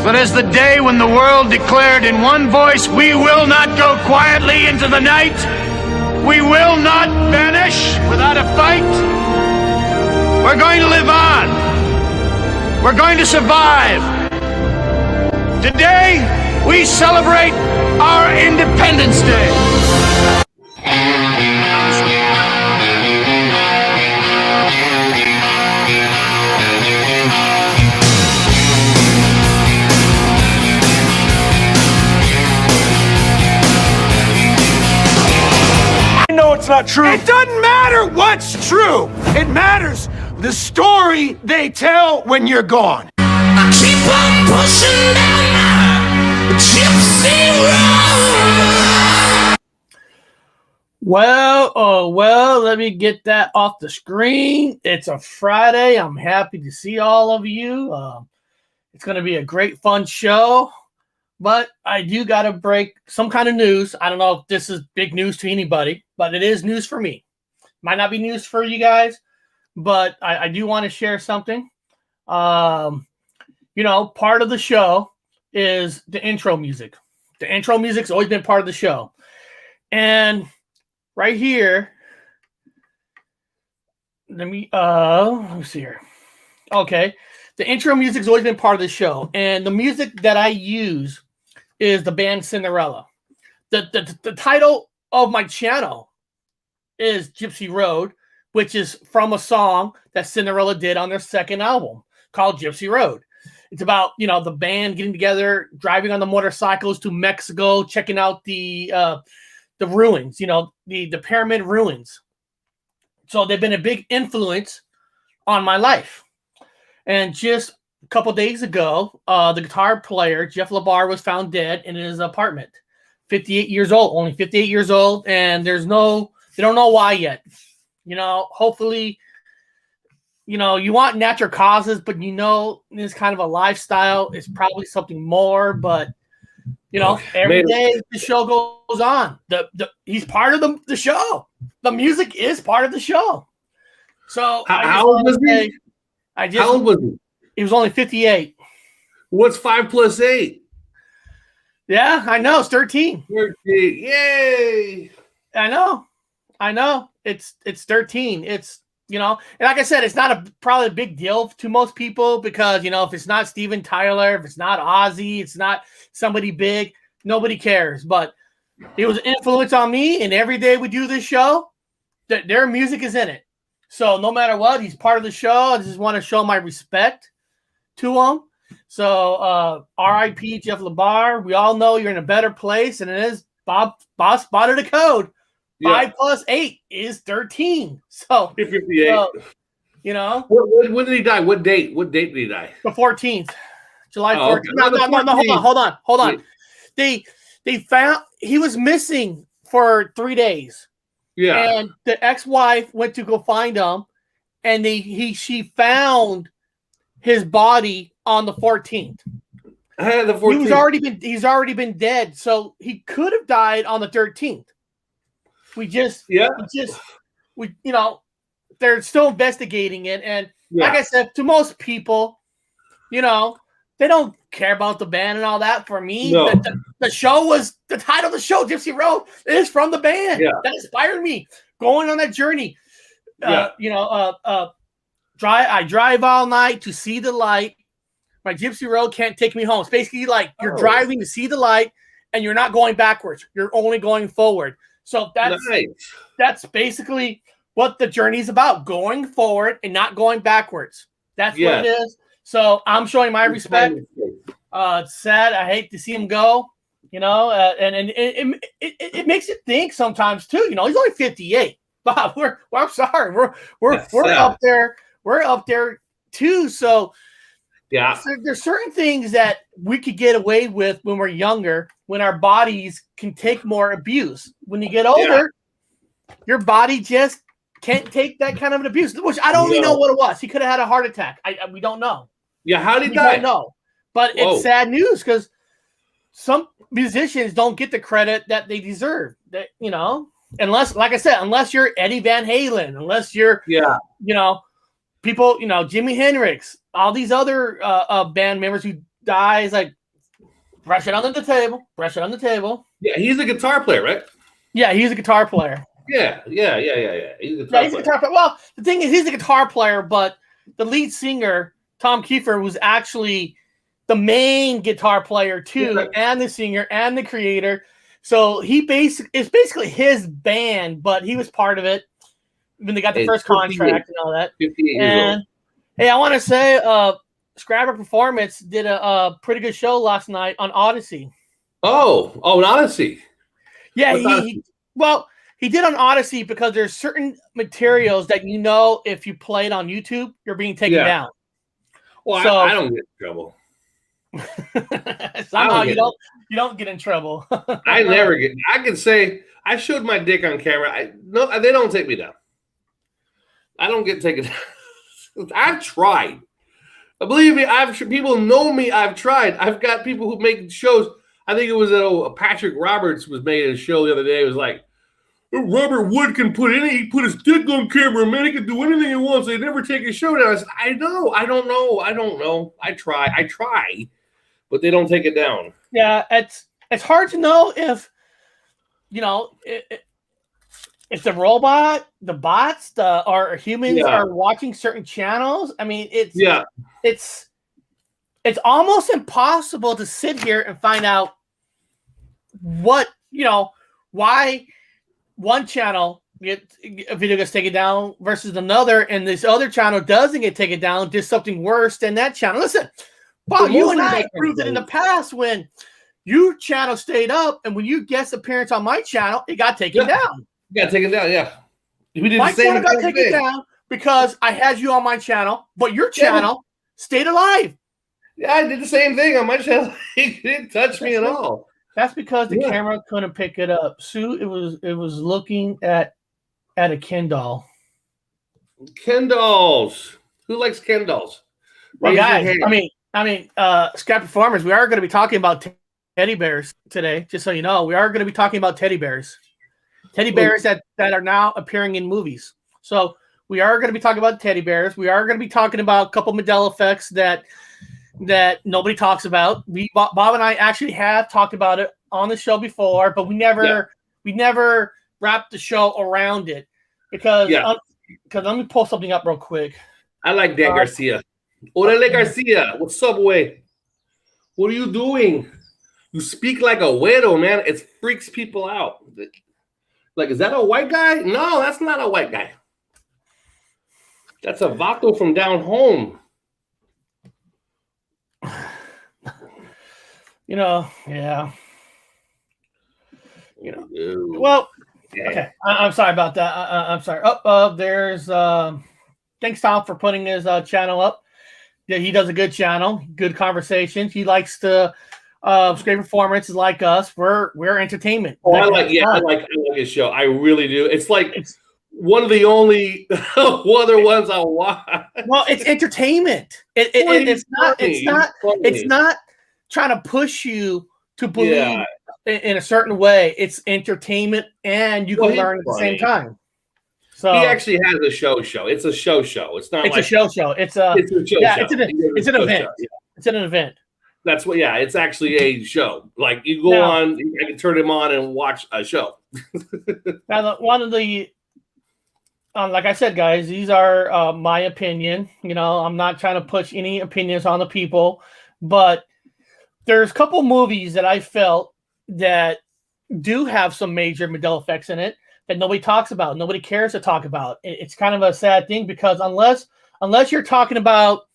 But as the day when the world declared in one voice, we will not go quietly into the night, we will not vanish without a fight, we're going to live on. We're going to survive. Today, we celebrate our Independence Day. No, it's not true. It doesn't matter what's true. It matters the story they tell when you're gone. I keep on pushing down my gypsy road. Well, let me get that off the screen. It's a Friday. I'm happy to see all of you. It's going to be a great, fun show. But I do got to break some kind of news. I don't know if this is big news to anybody, but it is news for me. Might not be news for you guys, but I do want to share something. Part of the show is the intro music. The intro music's always been part of the show. And right here, let me see here. Okay. The intro music's always been part of the show. And the music that I use is the band Cinderella. The title of my channel is Gypsy Road, which is from a song that Cinderella did on their second album called Gypsy Road. It's about, the band getting together, driving on the motorcycles to Mexico, checking out the ruins, the pyramid ruins. So they've been a big influence on my life. And just a couple days ago, the guitar player, Jeff LaBar, was found dead in his apartment. 58 years old, only 58 years old. And they don't know why yet. Hopefully, you want natural causes, but this kind of a lifestyle is probably something more. But, every day the show goes on. He's part of the show. The music is part of the show. So how old was he? How old was he? He was only 58. What's 5 plus 8? Yeah, I know. It's 13. 13. Yay! I know. It's 13. It's, and like I said, it's not probably a big deal to most people because, if it's not Steven Tyler, if it's not Ozzy, it's not somebody big, nobody cares. But it was an influence on me, and every day we do this show, their music is in it. So no matter what, he's part of the show. I just want to show my respect to him. So R.I.P. Jeff LaBar. We all know you're in a better place, and it is Bob spotted a code. 5 plus 8 is 13. So 58. When did he die? What date? What date did he die? The 14th, July 14th. Okay. No, hold on. They found he was missing for 3 days. Yeah. And the ex-wife went to go find him, and she found his body on the 14th. The 14th. He's already been dead, so he could have died on the 13th. They're still investigating it, and like I said, to most people, they don't care about the band and all that. For me, no. the show was the title of the show, Gypsy Road, is from the band. Yeah. That inspired me going on that journey. I drive all night to see the light. My Gypsy Road can't take me home. It's basically like you're driving to see the light, and you're not going backwards. You're only going forward. So that's basically what the journey is about: going forward and not going backwards. That's what it is. So I'm showing my respect. It's sad. I hate to see him go. And it makes you think sometimes too. He's only 58. Bob, I'm sorry. We're up there. We're up there too. So there's certain things that we could get away with when we're younger, when our bodies can take more abuse. When you get older, your body just can't take that kind of an abuse, which I don't even know what it was. He could have had a heart attack. We don't know. Yeah, how did he die? I don't know. But it's sad news because some musicians don't get the credit that they deserve. Unless, like I said, unless you're Eddie Van Halen, unless you're, people, Jimi Hendrix, all these other band members who dies, like brush it under the table, brush it on the table. Yeah, he's a guitar player, right? Yeah, he's a guitar player. Yeah. He's a He's a guitar player. Well, the thing is, he's a guitar player, but the lead singer, Tom Kiefer, was actually the main guitar player too, and the singer and the creator. So it's basically his band, but he was part of it when they got the first contract and all that. 58 years And hey, I want to say, Scrabble Performance did a pretty good show last night on Odyssey. Oh, an Odyssey. Yeah, he did on Odyssey because there's certain materials that if you play it on YouTube, you're being taken down. Well, so, I don't get in trouble. Somehow you don't get in trouble. I never get. I can say I showed my dick on camera. They don't take me down. I don't get taken down. I've tried. Believe me, people know me. I've tried. I've got people who make shows. I think it was Patrick Roberts was made a show the other day. It was like, Robert Wood can he put his dick on camera, man. He can do anything he wants. They never take his show down. I said, I know. I don't know. I try, but they don't take it down. Yeah, it's hard to know if if the robot, the bots, or humans are watching certain channels. I mean, it's almost impossible to sit here and find out what why one channel a video gets taken down versus another, and this other channel doesn't get taken down, did something worse than that channel. Listen, Paul, you and I proved it in the past when your channel stayed up, and when you guest appearance on my channel, it got taken down. Got taken down, yeah. We did my the same channel got taken down because I had you on my channel, but your channel stayed alive. Yeah, I did the same thing on my channel. It didn't touch me at all. That's because the camera couldn't pick it up. Sue, it was looking at a Ken doll. Ken dolls. Who likes Ken dolls? Well, guys, I mean, Scrap Performers, we are going to be talking about teddy bears today, just so you know. We are going to be talking about teddy bears. Teddy bears that are now appearing in movies. So we are going to be talking about teddy bears. We are going to be talking about a couple Mandela effects that nobody talks about. Bob and I actually have talked about it on the show before, but we never wrapped the show around it because let me pull something up real quick. I like Dan Garcia. Orale Garcia, what's up, way? What are you doing? You speak like a widow, man. It freaks people out. Like, is that a white guy? No, that's not a white guy. That's a vato from down home. Yeah. Well, okay. I'm sorry about that. I'm sorry. There's thanks, Tom, for putting his channel up. Yeah, he does a good channel, good conversations. He likes to great performances like us. We're entertainment. Oh, I like his show. I really do. It's one of the only other ones I'll watch. Well, it's entertainment. It's not trying to push you to believe in a certain way. It's entertainment, and you can learn at the same time. So he actually has a show. It's a show. It's not. It's a show. It's a show. Yeah, it's an event. It's an event. That's what. Yeah, it's actually a show. Like you go on, I can turn him on and watch a show. Now, one of the, like I said, guys, these are my opinion. I'm not trying to push any opinions on the people, but there's a couple movies that I felt that do have some major Mandela effects in it that nobody talks about, nobody cares to talk about. It's kind of a sad thing because unless you're talking about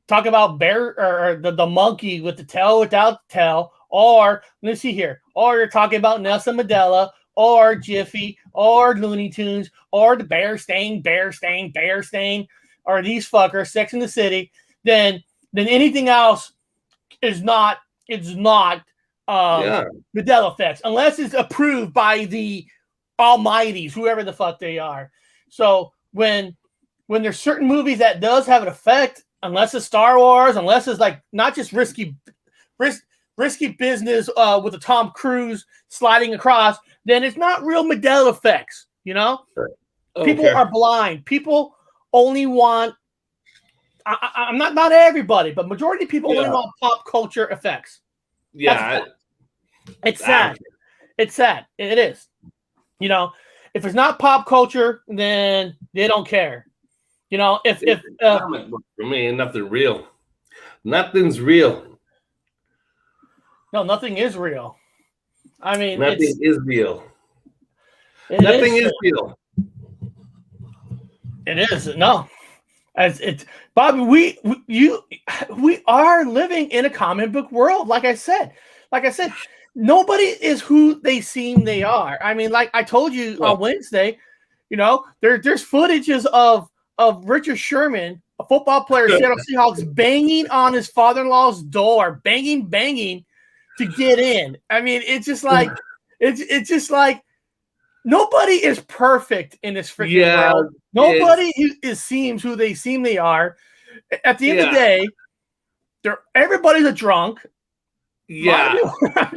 bear or the monkey with the tail without the tail, or let's see here, or you're talking about Nelson Mandela or Jiffy or Looney Tunes or the Bear Stain, or these fuckers, Sex in the City, then anything else is not Mandela effects unless it's approved by the almighties, whoever the fuck they are. So when there's certain movies that does have an effect, unless it's Star Wars, unless it's like not just risky business with a Tom Cruise sliding across, then it's not real Mandela effects. People are blind. People only want I'm not everybody, but majority of people only want pop culture effects. Yeah. It's sad. It's sad. It is. You know, if it's not pop culture, then they don't care. You know, if comic book for me, nothing real. Nothing's real. No, nothing is real. I mean, nothing is real. Nothing is real. It is no. As it's Bobby, we are living in a comic book world. Like I said, nobody is who they seem they are. I mean, like I told you on Wednesday, you know, there's footages of Richard Sherman, a football player, Seattle Seahawks, banging on his father-in-law's door, banging to get in. I mean, it's just like it's just like nobody is perfect in this freaking world. Nobody seems who they seem they are. At the end of the day, everybody's a drunk. Yeah,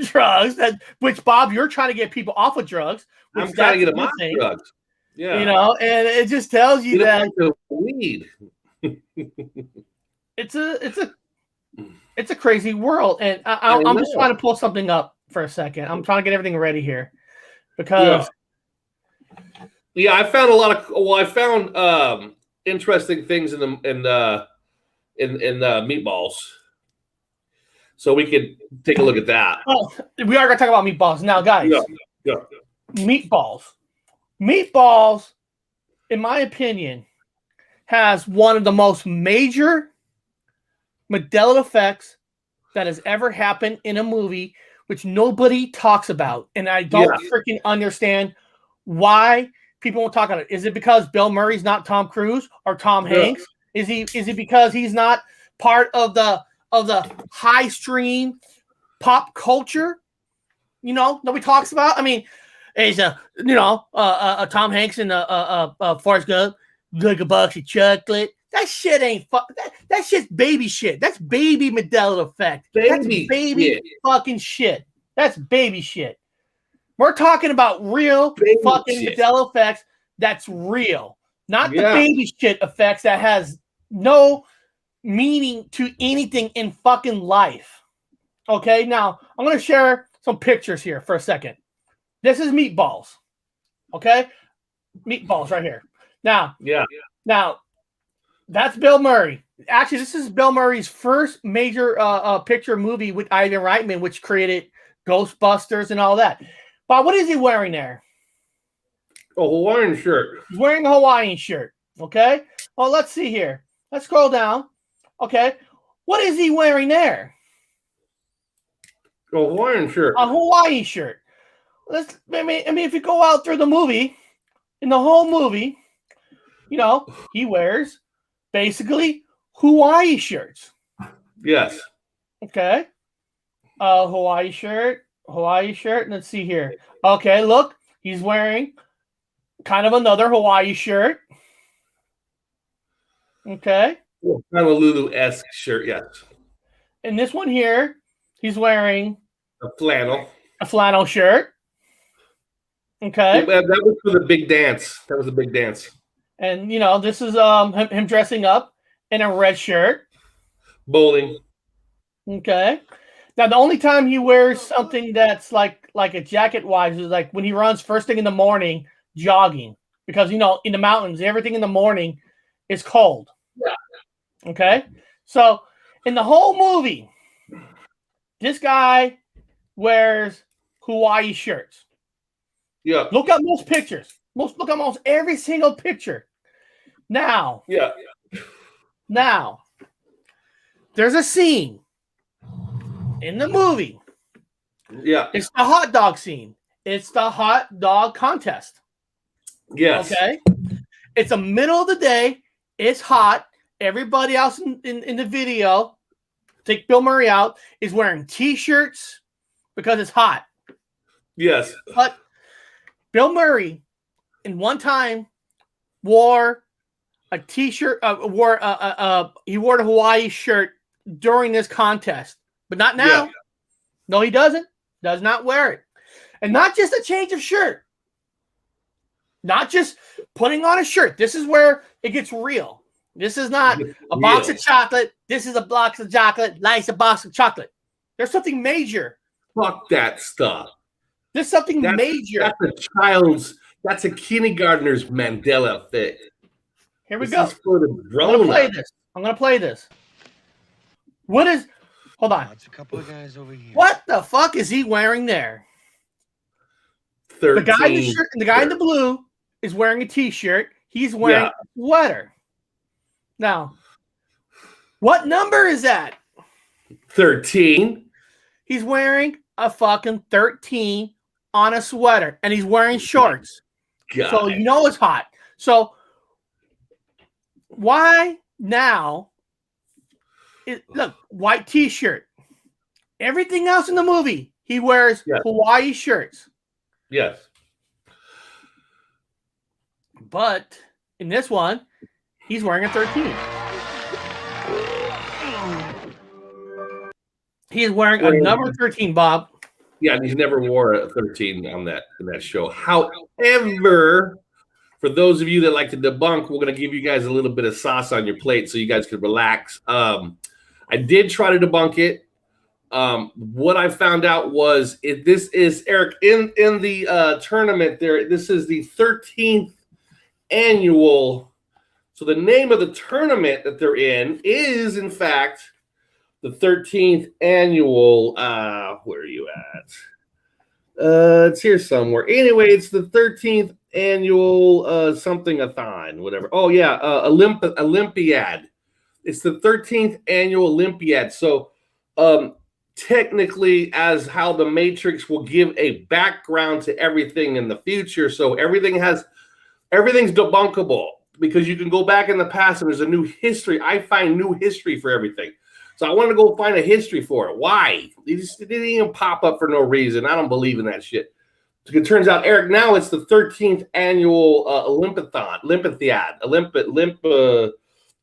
drugs. Which Bob, you're trying to get people off of drugs. I'm trying to get them off drugs. Yeah, you know, and it just tells you that weed. It's a crazy world, and I'm just trying to pull something up for a second. I'm trying to get everything ready here because. Yeah, I found I found interesting things in Meatballs, so we could take a look at that. Oh, we are going to talk about Meatballs now, guys. Yeah. Meatballs, in my opinion, has one of the most major Mandela effects that has ever happened in a movie, which nobody talks about, and I don't freaking understand why. People won't talk about it. Is it because Bill Murray's not Tom Cruise or Tom Hanks? Is it because he's not part of the high stream pop culture? You know, nobody talks about. I mean, he's Tom Hanks and Forrest Gump, like a box of chocolate. That shit ain't that shit's baby shit. That's baby Mandela effect. That's baby fucking shit. That's baby shit. We're talking about real fucking Mandela effects that's real. Not the baby shit effects that has no meaning to anything in fucking life. Okay, now I'm going to share some pictures here for a second. This is Meatballs. Okay? Meatballs right here. Now, that's Bill Murray. Actually, this is Bill Murray's first major picture movie with Ivan Reitman, which created Ghostbusters and all that. But what is he wearing there? A Hawaiian shirt. He's wearing a Hawaiian shirt. Okay. Well, let's see here. Let's scroll down. Okay. What is he wearing there? A Hawaiian shirt. A Hawaiian shirt. I mean, if you go out through the movie, in the whole movie, you know, he wears basically Hawaii shirts. Yes. Okay. Hawaii shirt. Let's see here. Okay, look, he's wearing kind of another Hawaii shirt. Okay. Kind of a Lulu-esque shirt, yes. And this one here, he's wearing a flannel shirt. Okay. That was for the big dance. That was a big dance. And you know, this is him dressing up in a red shirt. Bowling. Okay. Now, the only time he wears something that's like a jacket-wise is like when he runs first thing in the morning jogging. Because, you know, in the mountains, everything in the morning is cold. Yeah. Okay? So, in the whole movie, this guy wears Hawaii shirts. Yeah. Look at most pictures. Look at almost every single picture. Now. Yeah. Now, there's a scene in the movie. Yeah. It's the hot dog scene. It's the hot dog contest. Yes. Okay. It's the middle of the day. It's hot. Everybody else in the video, take Bill Murray out, is wearing t-shirts because it's hot. Yes. But Bill Murray, in one time, wore a t-shirt. He wore the Hawaii shirt during this contest. But not now. Yeah. No, he doesn't. Does not wear it. And not just a change of shirt. Not just putting on a shirt. This is where it gets real. This is not a box of chocolate. This is a box of chocolate. Life's a box of chocolate. There's something major. Fuck that stuff. There's something major. That's a kindergartner's Mandela effect. Here we go. I'm gonna play this. I'm gonna play this. What is? Hold on. It's a couple of guys over here. What the fuck is he wearing there? 13. The guy in the shirt, the guy in the blue is wearing a t-shirt. He's wearing a sweater. Now, what number is that? 13. He's wearing a fucking 13 on a sweater, and he's wearing shorts. God. So you know it's hot. So why now? Look, white t-shirt. Everything else in the movie, he wears Hawaii shirts. Yes. But in this one, he's wearing a 13. He is wearing a number 13, Bob. Yeah, and he's never wore a 13 in that show. However, for those of you that like to debunk, we're going to give you guys a little bit of sauce on your plate so you guys can relax. I did try to debunk it. What I found out was this is Eric in the tournament there. This is the 13th annual. So the name of the tournament that they're in is, in fact, the 13th annual. Where are you at? It's here somewhere. Anyway, it's the 13th annual something-a-thon, whatever. Oh yeah, Olympiad. It's the 13th annual Olympiad. So technically, as how the Matrix will give a background to everything in the future. So everything's debunkable because you can go back in the past and there's a new history. I find new history for everything. So I want to go find a history for it. Why? It didn't even pop up for no reason. I don't believe in that shit. It turns out, Eric, now it's the 13th annual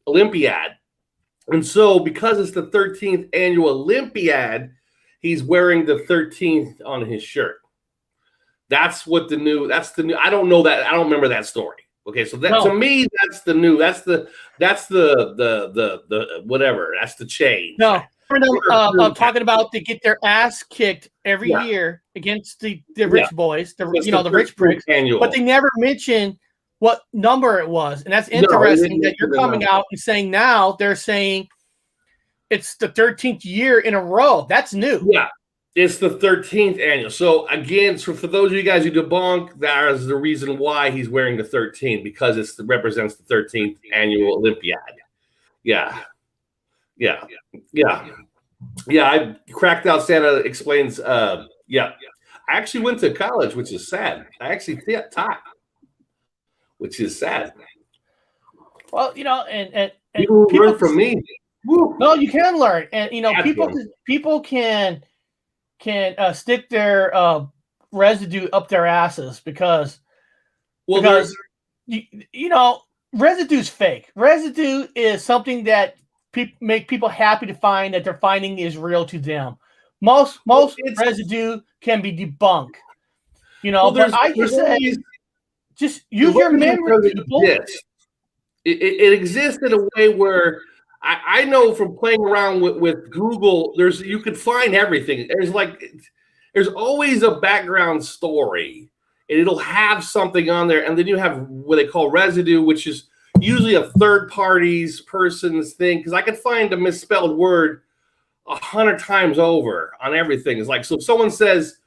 Olympiad. And so because it's the 13th annual Olympiad, he's wearing the 13th on his shirt. That's the new, I don't know that. I don't remember that story. Okay, so to me, that's the new, that's the whatever, that's the change. No, I'm talking about they get their ass kicked every year against the rich boys, the rich pricks, but they never mention what number it was. And that's interesting that you're coming out and saying now they're saying it's the 13th year in a row. That's new. Yeah. It's the 13th annual. So again, for those of you guys who debunk, that is the reason why he's wearing the 13, because it represents the 13th annual Olympiad. Yeah. I Cracked Out Santa explains. I actually went to college, which is sad. I actually taught, which is sad. Well, and people learn from me. Woo. No, you can learn, and people can stick their residue up their asses because residue's fake. Residue is something that make people happy to find that they're finding is real to them. Most residue can be debunked. But I just say, just use your memory, people. It exists in a way where I know from playing around with Google, you can find everything. There's always a background story, and it'll have something on there. And then you have what they call residue, which is usually a third person's thing. Because I can find a misspelled word 100 times over on everything. It's like, so if someone says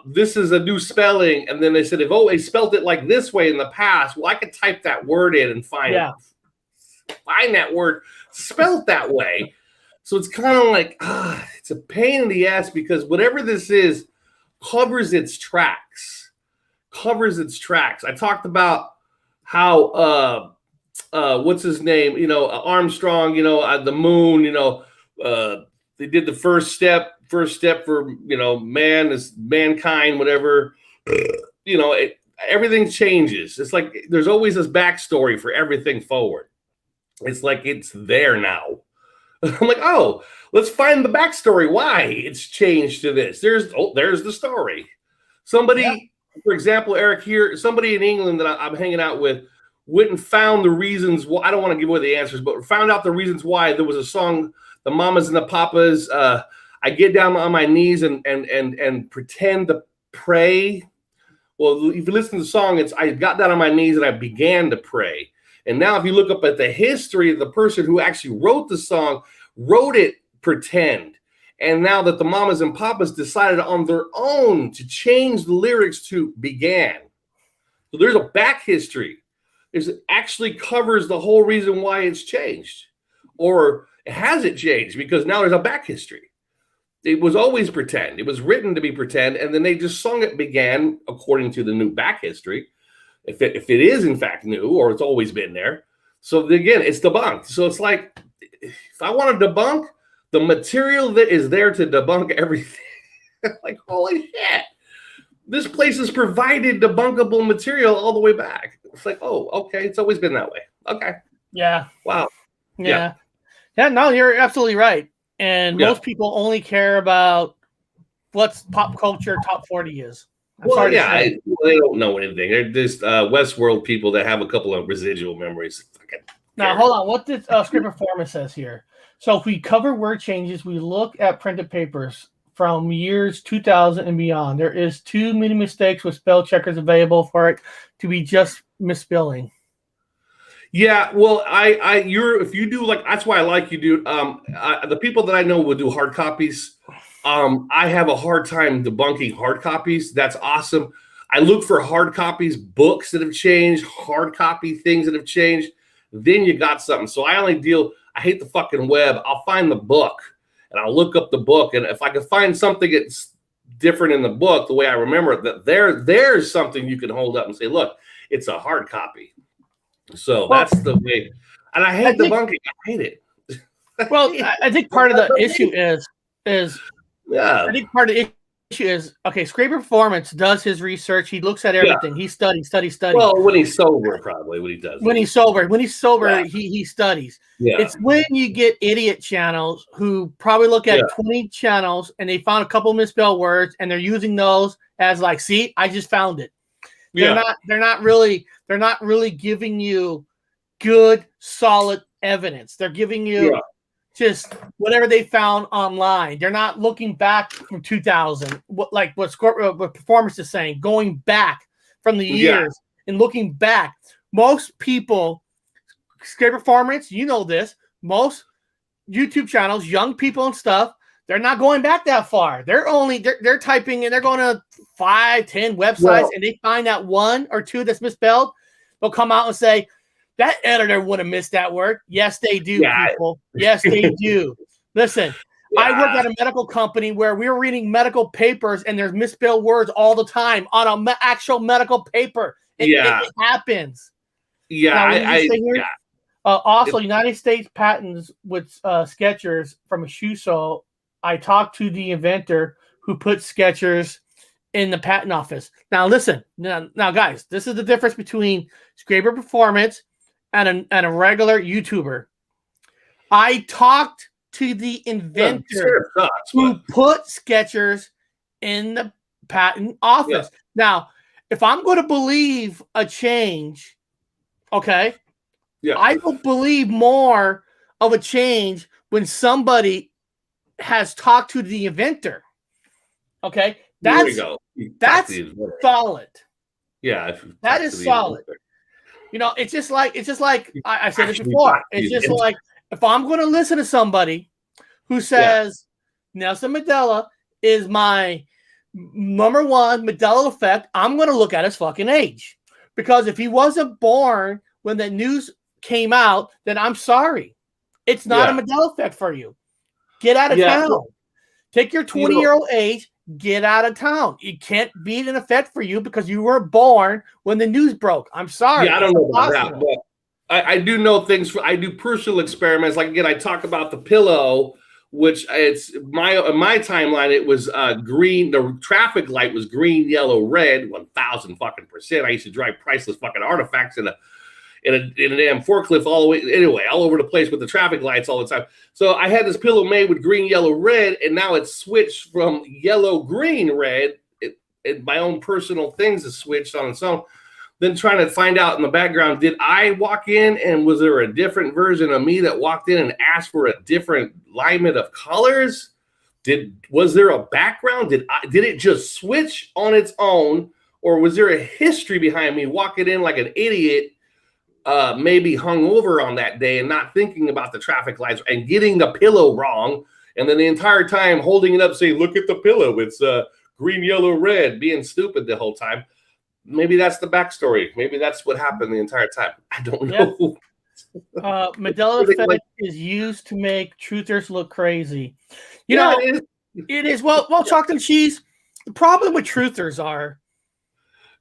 this is a new spelling, and then they said, they spelled it like this way in the past. Well, I could type that word in and find that word spelled that way. So it's kind of like it's a pain in the ass because whatever this is covers its tracks. I talked about how what's his name, Armstrong, the moon, they did the first step for mankind, whatever. Everything changes. It's like there's always this backstory for everything forward. It's like it's there now. I'm like, let's find the backstory. Why it's changed to this. There's the story. Somebody, for example, Eric here, somebody in England that I'm hanging out with went and found the reasons why. I don't want to give away the answers, but found out the reasons why there was a song, the Mamas and the Papas. I get down on my knees and pretend to pray. Well, if you listen to the song, it's I got down on my knees and I began to pray. And now if you look up at the history of the person who actually wrote the song, wrote it pretend. And now that the Mamas and Papas decided on their own to change the lyrics to began. So there's a back history. It actually covers the whole reason why it's changed. Or has it changed? Because now there's a back history. It was always pretend. It was written to be pretend, and then they just sung it began according to the new back history. If it is in fact new, or it's always been there. So again, it's debunked. So it's like, if I want to debunk, the material that is there to debunk everything. Like, holy shit. This place has provided debunkable material all the way back. It's like, oh, okay, it's always been that way. Okay. Yeah. Wow. Yeah. No, you're absolutely right. And most people only care about what's pop culture top 40 is. They don't know anything. They're just Westworld people that have a couple of residual memories. Now, hold on. What did Script Performance says here? So if we cover word changes, we look at printed papers from years 2000 and beyond. There is too many mistakes with spell checkers available for it to be just misspelling. Yeah, well, if you do like, that's why I like you, dude. The people that I know will do hard copies. I have a hard time debunking hard copies. That's awesome. I look for hard copies, books that have changed, hard copy things that have changed. Then you got something. So I hate the fucking web. I'll find the book and I'll look up the book. And if I can find something that's different in the book, the way I remember it, that there's something you can hold up and say, look, it's a hard copy. So that's the way. And I hate debunking. I hate it. Well, I think part of the issue is I think part of the issue is, okay, Scraper Performance does his research. He looks at everything. He studies. Well, when he's sober, probably when he does. When he's sober, he studies. Yeah. It's when you get idiot channels who probably look at 20 channels and they found a couple misspelled words and they're using those as like, see, I just found it. They're not really giving you good, solid evidence. They're giving you just whatever they found online. They're not looking back from 2000, what Performance is saying, going back from the years and looking back. Most people, Scrape Performance, you know this, most YouTube channels, young people and stuff, they're not going back that far. They're typing and they're going to 5-10 websites and they find that one or two that's misspelled. They'll come out and say, that editor would have missed that word. Yes, they do, people. Yes, they do. Listen, I work at a medical company where we're reading medical papers and there's misspelled words all the time on an actual medical paper. It happens. Also, United States patents with Skechers from a shoe sole. I talked to the inventor who put Skechers in the patent office. Now, listen. Now, guys, this is the difference between Scraper Performance and a regular YouTuber. I talked to the inventor who put Skechers in the patent office. Now, if I'm going to believe a change, okay, I will believe more of a change when somebody has talked to the inventor. Okay, that's solid. Yeah, that is solid. You know, it's just like I said it before. It's just like if I'm going to listen to somebody who says Nelson Mandela is my number one Mandela effect, I'm going to look at his fucking age. Because if he wasn't born when the news came out, then I'm sorry. It's not a Mandela effect for you. Get out of town. Take your 20-year-old age, get out of town. It can't be an effect for you because you were born when the news broke. I'm sorry. Yeah, I don't know about that, but I do know things. I do personal experiments. Like, again, I talk about the pillow, which it's my timeline. It was green. The traffic light was green, yellow, red, 1,000%. I used to drive priceless fucking artifacts in a damn forklift all the way, anyway, all over the place with the traffic lights all the time. So I had this pillow made with green, yellow, red, and now it's switched from yellow, green, red. My own personal things is switched on its own. then trying to find out in the background, did I walk in and was there a different version of me that walked in and asked for a different alignment of colors? Was there a background? Did it just switch on its own, or was there a history behind me walking in like an idiot, maybe hungover on that day and not thinking about the traffic lights and getting the pillow wrong, and then the entire time holding it up saying, "Look at the pillow, it's green, yellow, red," being stupid the whole time. Maybe that's the backstory. Maybe that's what happened the entire time. I don't know. Mandela effect is used to make truthers look crazy. You know, it is. Well, chocolate and cheese. The problem with truthers are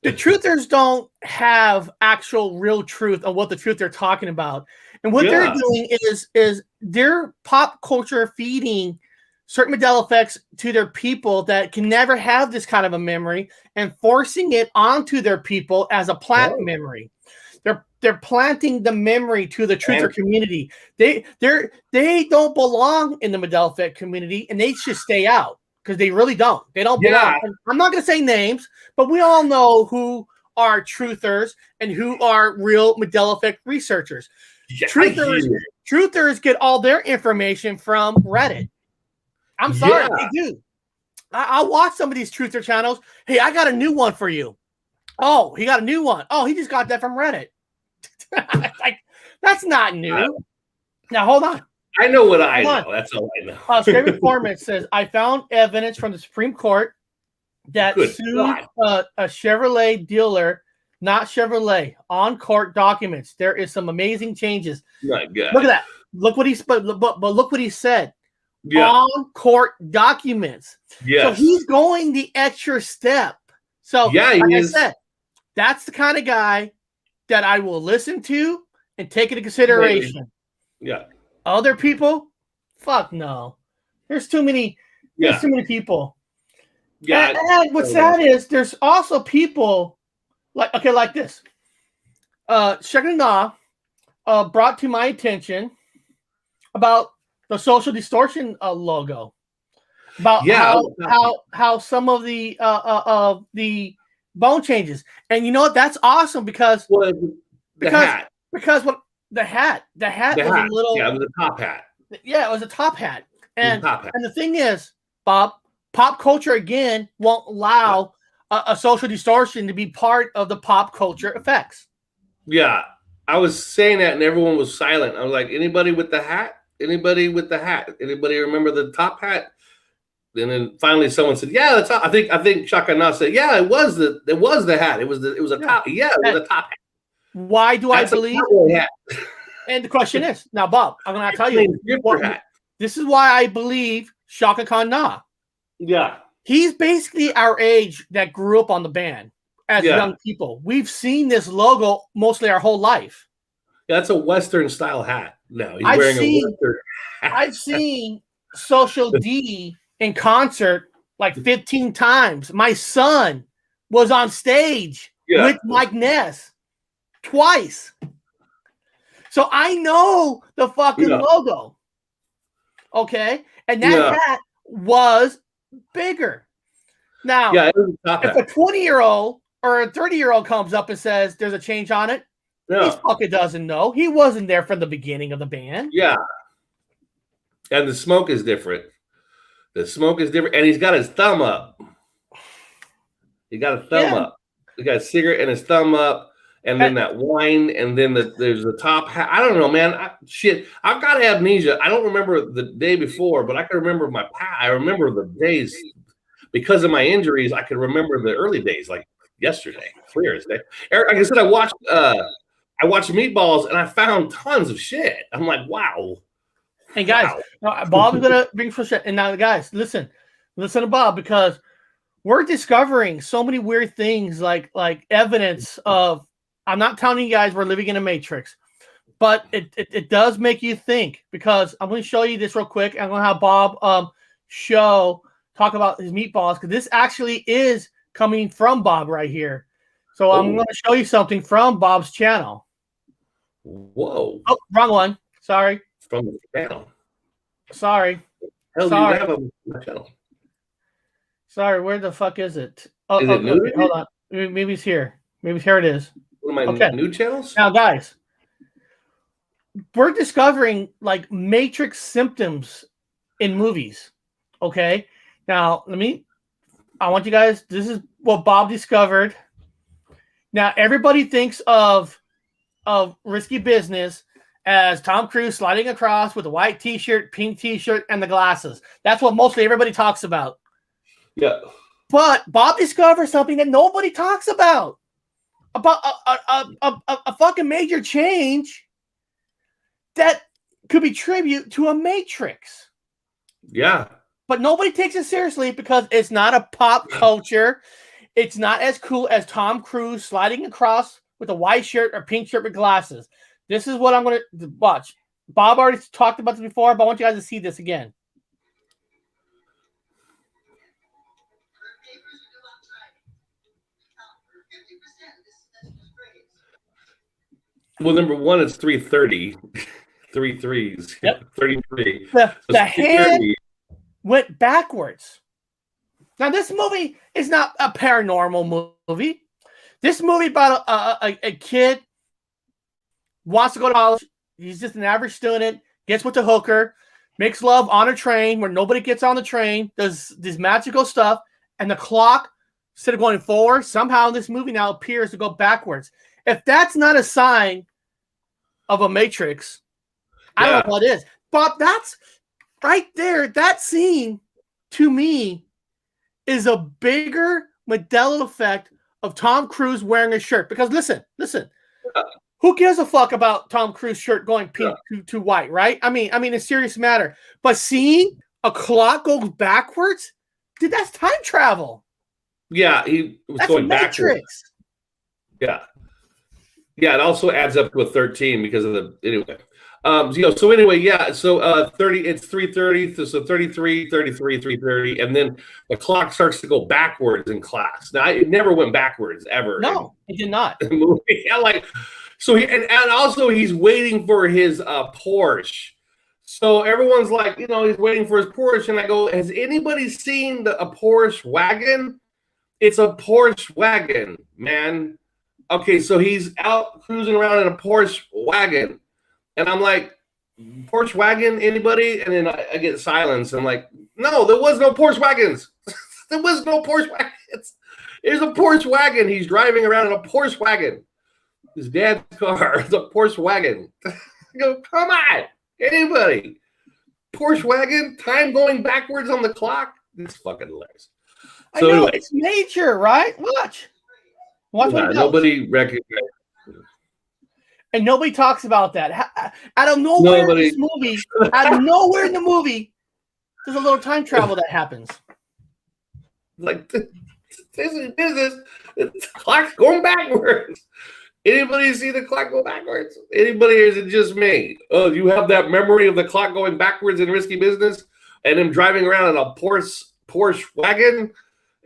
the truthers don't have actual real truth on what the truth they're talking about. And what they're doing is they're pop culture feeding certain Mandela effects to their people that can never have this kind of a memory and forcing it onto their people as a plant memory. They're planting the memory to the truther community. They don't belong in the Mandela effect community, and they should stay out because they really don't. They don't belong. And I'm not going to say names, but we all know who are truthers and who are real Mandela effect researchers. Yeah, truthers get all their information from Reddit. I'm sorry, they do. I'll watch some of these truther channels. Hey, I got a new one for you. Oh, he got a new one. Oh, he just got that from Reddit. Like, that's not new. Now, hold on. I know what I know. That's all I know. Scriven Informant says, I found evidence from the Supreme Court that sued a Chevrolet dealer, not Chevrolet, on court documents. There is some amazing changes. My God. Look at that. Look what but look what he said. On court documents. So he's going the extra step. So like I said, that's the kind of guy that I will listen to and take into consideration. Yeah. Other people, fuck no. There's too many. There's too many people. Yeah. And what's sad is there's also people like this. Shagna brought to my attention about the Social Distortion logo. About how some of the bone changes. And you know what? That's awesome because what the hat was a little it was a top hat. Yeah, it was a top hat. And the thing is, Bob, pop culture again won't allow a social distortion to be part of the pop culture effects. Yeah, I was saying that and everyone was silent. I was like, anybody with the hat? Anybody with the hat? Anybody remember the top hat? And then finally someone said, "Yeah, the top." I think Shaka Na said, "Yeah, it was the hat. It was a top. Yeah, it was a top hat." Why do I believe? And the question is, now, Bob, I'm going to tell you. This is why I believe Shaka Khan Na. Yeah, he's basically our age that grew up on the band as young people. We've seen this logo mostly our whole life. Yeah, that's a Western style hat. No, he's wearing a Western hat. I've seen Social D in concert like 15 times. My son was on stage with Mike Ness twice. So I know the fucking logo. Okay? And that hat was bigger. Now, if a 20-year-old or a 30-year-old comes up and says there's a change on it, he fucking doesn't know. He wasn't there from the beginning of the band. Yeah. And the smoke is different. The smoke is different. And he's got his thumb up. He got a thumb up. He got a cigarette and his thumb up. And then that wine. And then there's the top hat. I don't know, man. I've got amnesia. I don't remember the day before, but I can remember I remember the days. Because of my injuries, I can remember the early days, like yesterday, clear as day. Eric, like I said, I watched Meatballs and I found tons of shit. I'm like, wow. Hey guys, Bob's gonna bring some shit. And now, guys, listen to Bob, because we're discovering so many weird things, like evidence of. I'm not telling you guys we're living in a matrix, but it does make you think, because I'm going to show you this real quick. I'm going to have Bob talk about his Meatballs, because this actually is coming from Bob right here. So I'm going to show you something from Bob's channel. Whoa. Oh, wrong one. Sorry. From the channel. Sorry. Hell, sorry. You have a channel. Sorry, where the fuck is it? Oh, is it okay, hold on. Maybe it's here. Maybe here it is. One of my new channels? Now, guys, we're discovering like Matrix symptoms in movies. Okay. Now, I want you guys, this is what Bob discovered. Now, everybody thinks of Risky Business as Tom Cruise sliding across with a white t-shirt, pink t-shirt, and the glasses. That's what mostly everybody talks about. Yeah. But Bob discovered something that nobody talks about a fucking major change that could be tribute to a Matrix. Yeah. But nobody takes it seriously because it's not a pop culture. It's not as cool as Tom Cruise sliding across with a white shirt or pink shirt with glasses. This is what I'm going to watch. Bob already talked about this before, but I want you guys to see this again. Well, number one, it's 330. 3 threes. Yep. 33. The hand went backwards. Now, this movie is not a paranormal movie. This movie about a kid wants to go to college. He's just an average student, gets with the hooker, makes love on a train where nobody gets on the train, does this magical stuff, and the clock, instead of going forward, somehow this movie now appears to go backwards. If that's not a sign of a Matrix, I don't know what is. But that's right there. That scene, to me, is a bigger Mandela effect of Tom Cruise wearing a shirt. Because listen. Who gives a fuck about Tom Cruise shirt going pink to white, right? I mean, a serious matter. But seeing a clock go backwards, dude, that's time travel. Yeah, he was That's going Matrix. backwards. Yeah. Yeah, it also adds up to a 13 because of the anyway. So anyway, yeah, so 30, it's 3:30, so 33, 33, 3:30, and then the clock starts to go backwards in class. Now, it never went backwards ever. No, it did not. Yeah, like, so he, and also he's waiting for his Porsche. So everyone's like, he's waiting for his Porsche, and I go, has anybody seen a Porsche wagon? It's a Porsche wagon, man. Okay, so he's out cruising around in a Porsche wagon. And I'm like, Porsche wagon, anybody? And then I get silence. I'm like, no, there was no Porsche wagons. There was no Porsche wagons. There's a Porsche wagon. He's driving around in a Porsche wagon. His dad's car is a Porsche wagon. I go, come on, anybody? Porsche wagon, time going backwards on the clock? It's fucking hilarious. I know, anyway. It's nature, right? Watch what he does. Nobody recognizes. And nobody talks about that. Out of nowhere in this movie, out of nowhere in the movie, there's a little time travel that happens. Like, this is business. The clock's going backwards. Anybody see the clock go backwards? Anybody, or is it just me? Oh, you have that memory of the clock going backwards in Risky Business and him driving around in a Porsche wagon?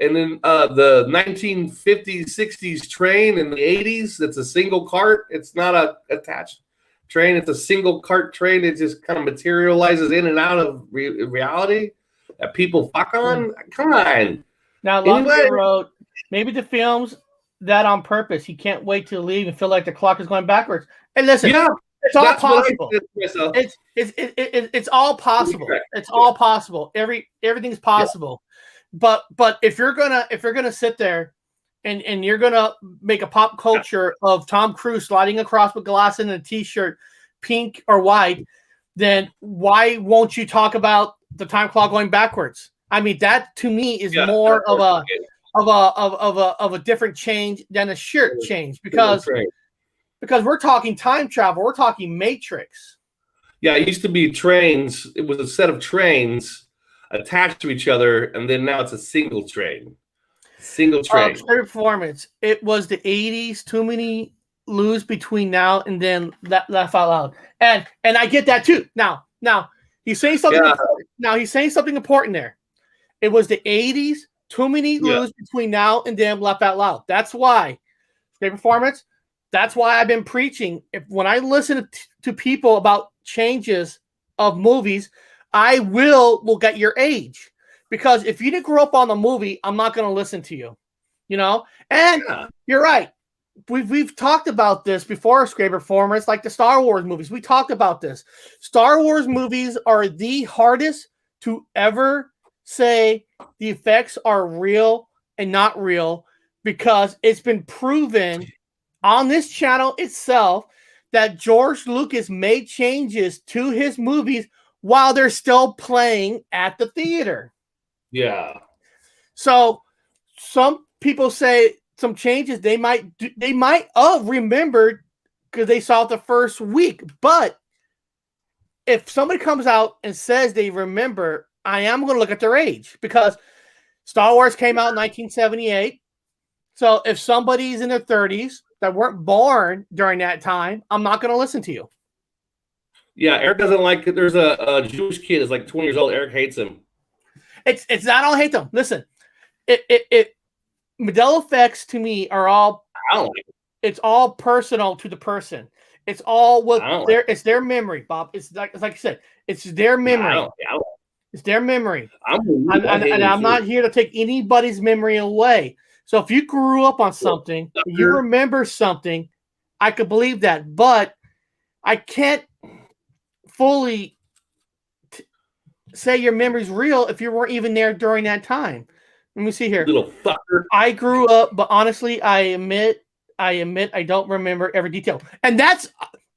And then the 1950s, 60s train in the 80s, that's a single cart. It's not a attached train. It's a single cart train. It just kind of materializes in and out of reality that people fuck on. Come on. Now, Longfield wrote, maybe the film's that on purpose. He can't wait to leave and feel like the clock is going backwards. And listen, it's all possible. It's all possible. It's all possible. Everything's possible. But if you're gonna sit there and you're gonna make a pop culture of Tom Cruise sliding across with glasses and a t-shirt, pink or white, then why won't you talk about the time clock going backwards? I mean, that to me is more of a different change than a shirt change because we're talking time travel, we're talking Matrix. Yeah, it used to be trains. It was a set of trains attached to each other, and then now it's a single train. Single train. Performance. It was the 80s. Too many lose between now and then. Laugh out loud. And I get that too. Now he's saying something. Important. Now he's saying something important there. It was the 80s. Too many lose between now and then. Laugh out loud. That's why. Great performance. That's why I've been preaching. When I listen to people about changes of movies, I will look at your age, because if you didn't grow up on the movie, I'm not going to listen to you, And you're right. we've talked about this before, Scraper Performance, like the Star Wars movies. We talked about this. Star Wars movies are the hardest to ever say the effects are real and not real, because it's been proven on this channel itself that George Lucas made changes to his movies while they're still playing at the theater. Yeah. So some people say some changes they might have remembered because they saw it the first week. But if somebody comes out and says they remember, I am going to look at their age, because Star Wars came out in 1978. So if somebody's in their 30s that weren't born during that time, I'm not going to listen to you. Yeah, Eric doesn't like it. There's a Jewish kid that's like 20 years old. Eric hates him. It's not, I don't hate them. Listen, Mandela effects to me are all, I don't like it. it's all personal to the person. It's all what it's their memory, Bob. It's like you said, it's their memory. It's their memory. I'm not here to take anybody's memory away. So if you grew up on something, you remember something, I could believe that. But I can't fully say your memory's real if you weren't even there during that time. Let me see here. Little fucker. I grew up, but honestly, I admit I don't remember every detail. And that's,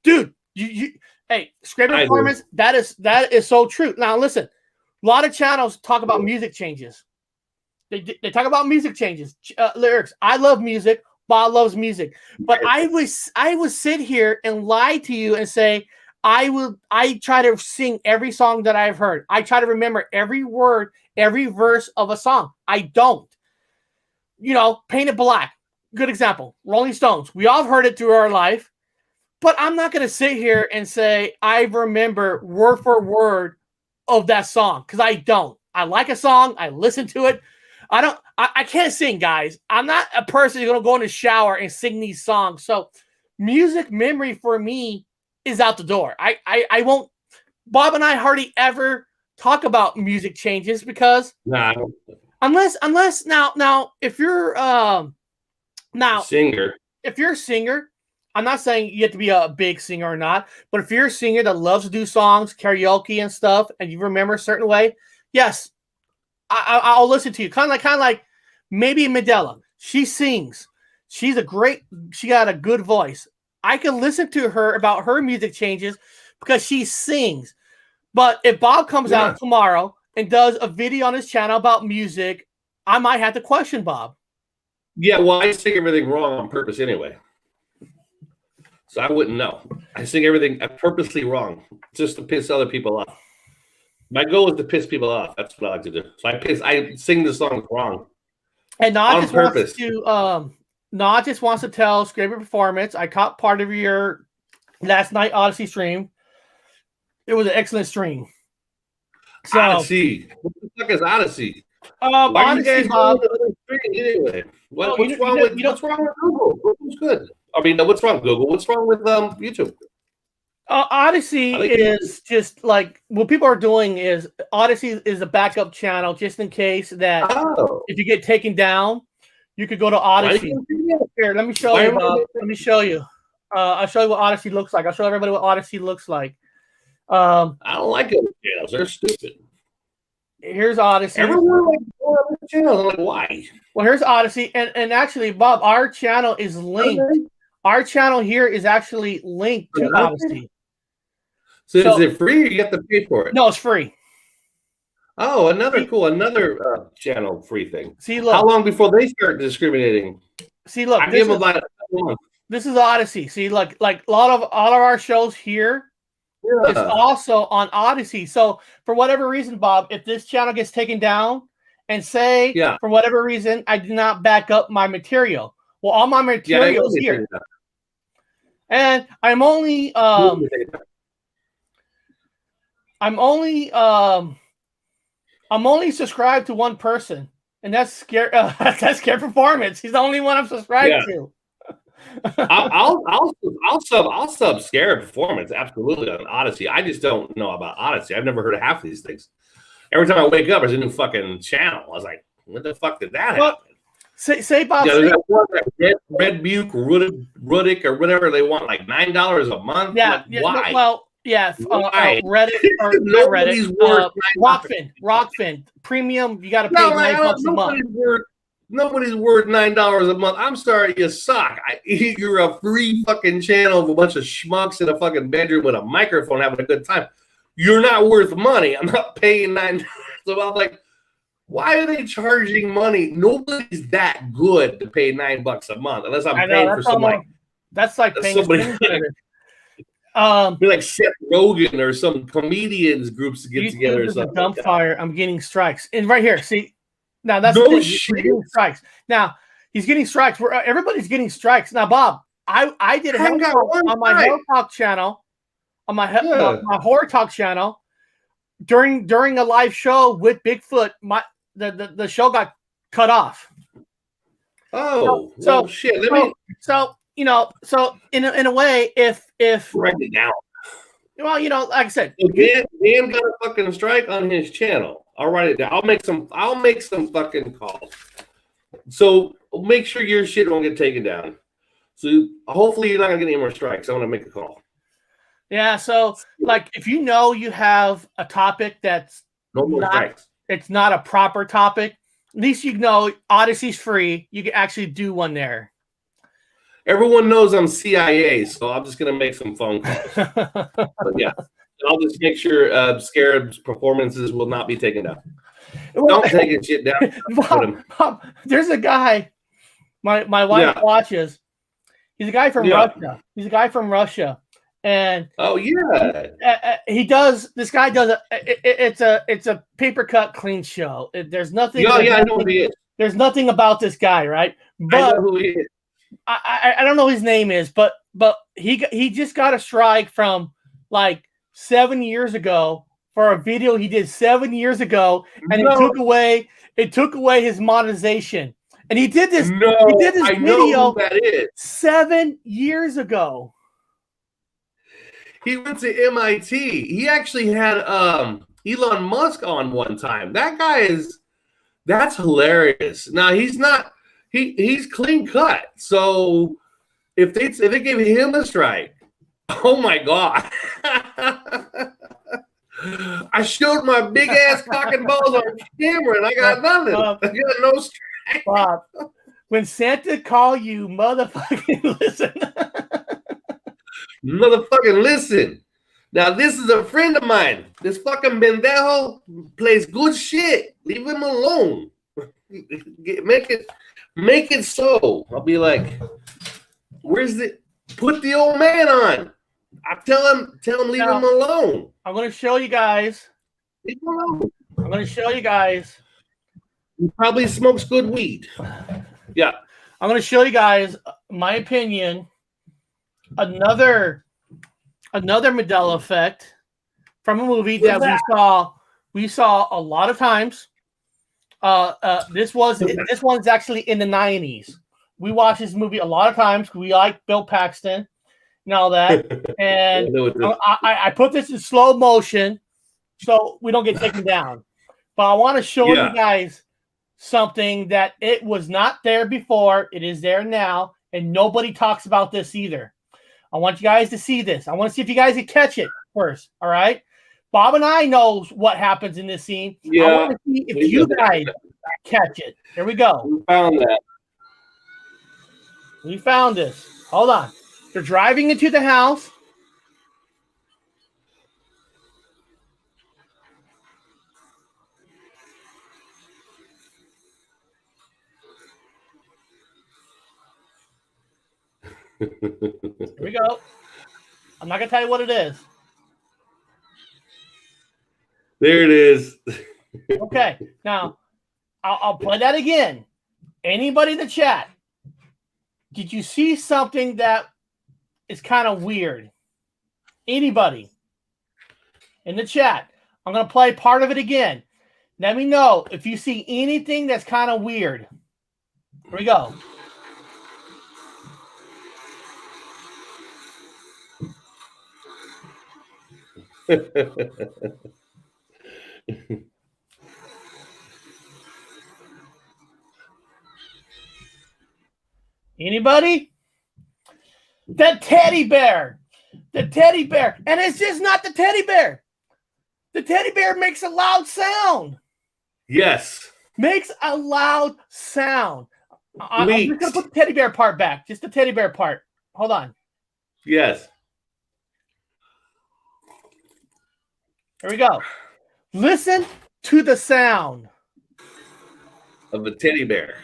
dude, hey, Scraper Performance, that is so true. Now listen, a lot of channels talk about music changes. They talk about music changes, lyrics. I love music. Bob loves music. But I would sit here and lie to you and say, I try to sing every song that I've heard. I try to remember every word, every verse of a song. I don't. Paint It Black. Good example. Rolling Stones. We all heard it through our life. But I'm not going to sit here and say I remember word for word of that song, because I don't. I like a song. I listen to it. I can't sing, guys. I'm not a person who's going to go in the shower and sing these songs. So music memory for me is out the door. I won't. Bob and I hardly ever talk about music changes, because unless now if you're singer, if you're a singer, I'm not saying you have to be a big singer or not, but if you're a singer that loves to do songs, karaoke and stuff, and you remember a certain way, yes, I'll listen to you. Kind of like maybe Mandela. She sings. She got a good voice. I can listen to her about her music changes because she sings. But if Bob comes out tomorrow and does a video on his channel about music, I might have to question Bob. Yeah, well, I sing everything wrong on purpose anyway. So I wouldn't know. I sing everything purposely wrong just to piss other people off. My goal is to piss people off. That's what I like to do. So I sing the songs wrong. And Nod on purpose. Nod just wants to tell Scraper Performance, I caught part of your last night Odyssey stream. It was an excellent stream. So, Odyssey. What the fuck is Odyssey? Why Odyssey, you guys Bob, anyway? What's wrong with Google? Google's good. I mean, what's wrong with Google? What's wrong with YouTube? Odyssey is just like what people are doing is Odyssey is a backup channel just in case that if you get taken down, you could go to Odyssey. Here, let me show you, Bob. Let me show you. I'll show you what Odyssey looks like. I'll show everybody what Odyssey looks like. I don't like those channels. They're stupid. Here's Odyssey. Everyone likes other channels. I'm like, why? Well, here's Odyssey, and actually, Bob, our channel is linked. Okay. Our channel here is actually linked to Odyssey. So is it free or you have to pay for it? No, it's free. Oh, another channel free thing. See, look. How long before they start discriminating? See, look. I give them about a month. This is Odyssey. See, like a lot of our shows here is also on Odyssey. So for whatever reason, Bob, if this channel gets taken down and say for whatever reason I did not back up my material, well, all my material is here, and I'm only subscribed to one person, and that's Scare Performance. He's the only one I'm subscribed to. I'll sub Scare Performance absolutely on Odyssey. I just don't know about Odyssey. I've never heard of half of these things. Every time I wake up, there's a new fucking channel. I was like, what the fuck did that happen? Say Bob. Yeah, there's that one, that Red Buke, Rudick, or whatever they want, like $9 a month. Yeah, Like, yeah. why? Well, yeah. Why? Reddit or not Nobody's Reddit. worth Rockfin premium. You got to pay No, like, $9 a month. nobody's worth $9 a month. I'm sorry, you suck. You're a free fucking channel of a bunch of schmucks in a fucking bedroom with a microphone having a good time. You're not worth money. I'm not paying $9. So I'm like, why are they charging money? Nobody's that good to pay $9 a month unless I'm paying for somebody. That's like paying somebody. Be like Seth Rogen or some comedians groups to get together or something. Dumbfire. I'm getting strikes. And right here, see, now that's No the thing. shit. He's getting strikes. Now he's getting strikes. Everybody's getting strikes. Now, Bob, I did a Hell Talk on my Hell Talk channel, on my Horror Talk channel during a live show with Bigfoot. The show got cut off. Oh, so shit. So in a way, if write it down. Well, like I said, Dan got a fucking strike on his channel. I'll write it down. I'll make some fucking calls. So make sure your shit won't get taken down. So hopefully you're not gonna get any more strikes. I want to make a call. Yeah. So like, if you have a topic that's no more strikes. It's not a proper topic. At least Odyssey's free. You can actually do one there. Everyone knows I'm CIA, so I'm just gonna make some phone calls. But yeah, I'll just make sure Scarab's performances will not be taken down. Don't take his shit down. Bob, there's a guy my wife watches. He's a guy from Russia. He's a guy from Russia, and he does. This guy does it's a paper cut clean show. There's nothing. I know who he is. There's nothing about this guy, right? But I know who he is. I don't know what his name is, but he just got a strike from like 7 years ago for a video he did 7 years ago, and it took away his monetization. And he did this. No, he did this video that is 7 years ago. He went to MIT. He actually had Elon Musk on one time. That guy that's hilarious. Now he's not. He's clean cut. So if they gave him a strike, oh my god! I showed my big ass cock and balls on camera, and I got nothing. I got no strike. Bob, when Santa call you, motherfucking listen. Motherfucking listen. Now this is a friend of mine. This fucking bendejo plays good shit. Leave him alone. Make it so. I'll be like, where's the put the old man on? I tell him leave him alone. I'm gonna show you guys. Leave him alone. I'm gonna show you guys. He probably smokes good weed. Yeah. I'm gonna show you guys my opinion. Another Mandela effect from a movie that we saw a lot of times. This one's actually in the 90s. We watched this movie a lot of times because we like Bill Paxton and all that. And I put this in slow motion so we don't get taken down. But I want to show you guys something that it was not there before. It is there now, and nobody talks about this either. I want you guys to see this. I want to see if you guys can catch it first. All right. Bob and I knows what happens in this scene. Yeah, I want to see if you guys catch it. Here we go. We found that. We found this. Hold on. They're driving into the house. Here we go. I'm not going to tell you what it is. There it is. Okay. Now, I'll play that again. Anybody in the chat, did you see something that is kind of weird? Anybody in the chat? I'm going to play part of it again. Let me know if you see anything that's kind of weird. Here we go. Anybody? The teddy bear. The teddy bear. And it's just not the teddy bear. The teddy bear makes a loud sound. Yes. Makes a loud sound. I'm just going to put the teddy bear part back. Just the teddy bear part. Hold on. Yes. Here we go. Listen to the sound of a teddy bear.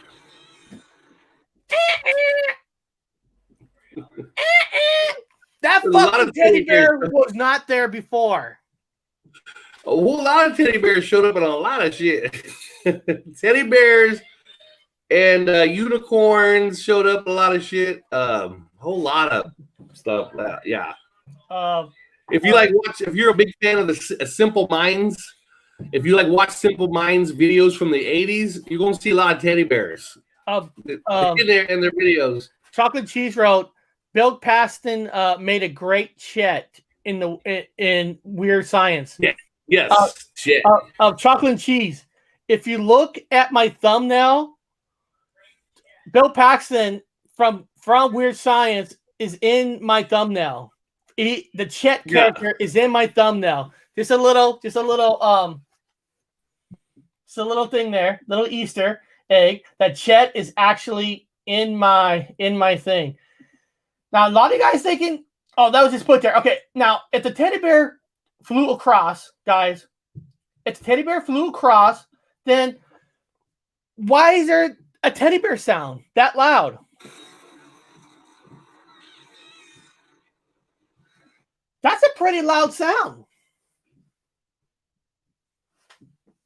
That fucking teddy bear was not there before. A whole lot of teddy bears showed up in a lot of shit. Teddy bears and unicorns showed up in a lot of shit. Whole lot of stuff. Yeah. If you if you're a big fan of the Simple Minds, if you watch Simple Minds videos from the 80s, you're gonna see a lot of teddy bears in their videos. Chocolate Cheese wrote, Bill Paxton made a great chet in Weird Science. Yeah. Yes. Shit. Of Chocolate Cheese. If you look at my thumbnail, Bill Paxton from Weird Science is in my thumbnail. The Chet character is in my thumbnail. Just a little thing there, little Easter egg. That Chet is actually in my thing. Now a lot of you guys thinking, oh, that was just put there. Okay, now if the teddy bear flew across, guys, if the teddy bear flew across, then why is there a teddy bear sound that loud? That's a pretty loud sound.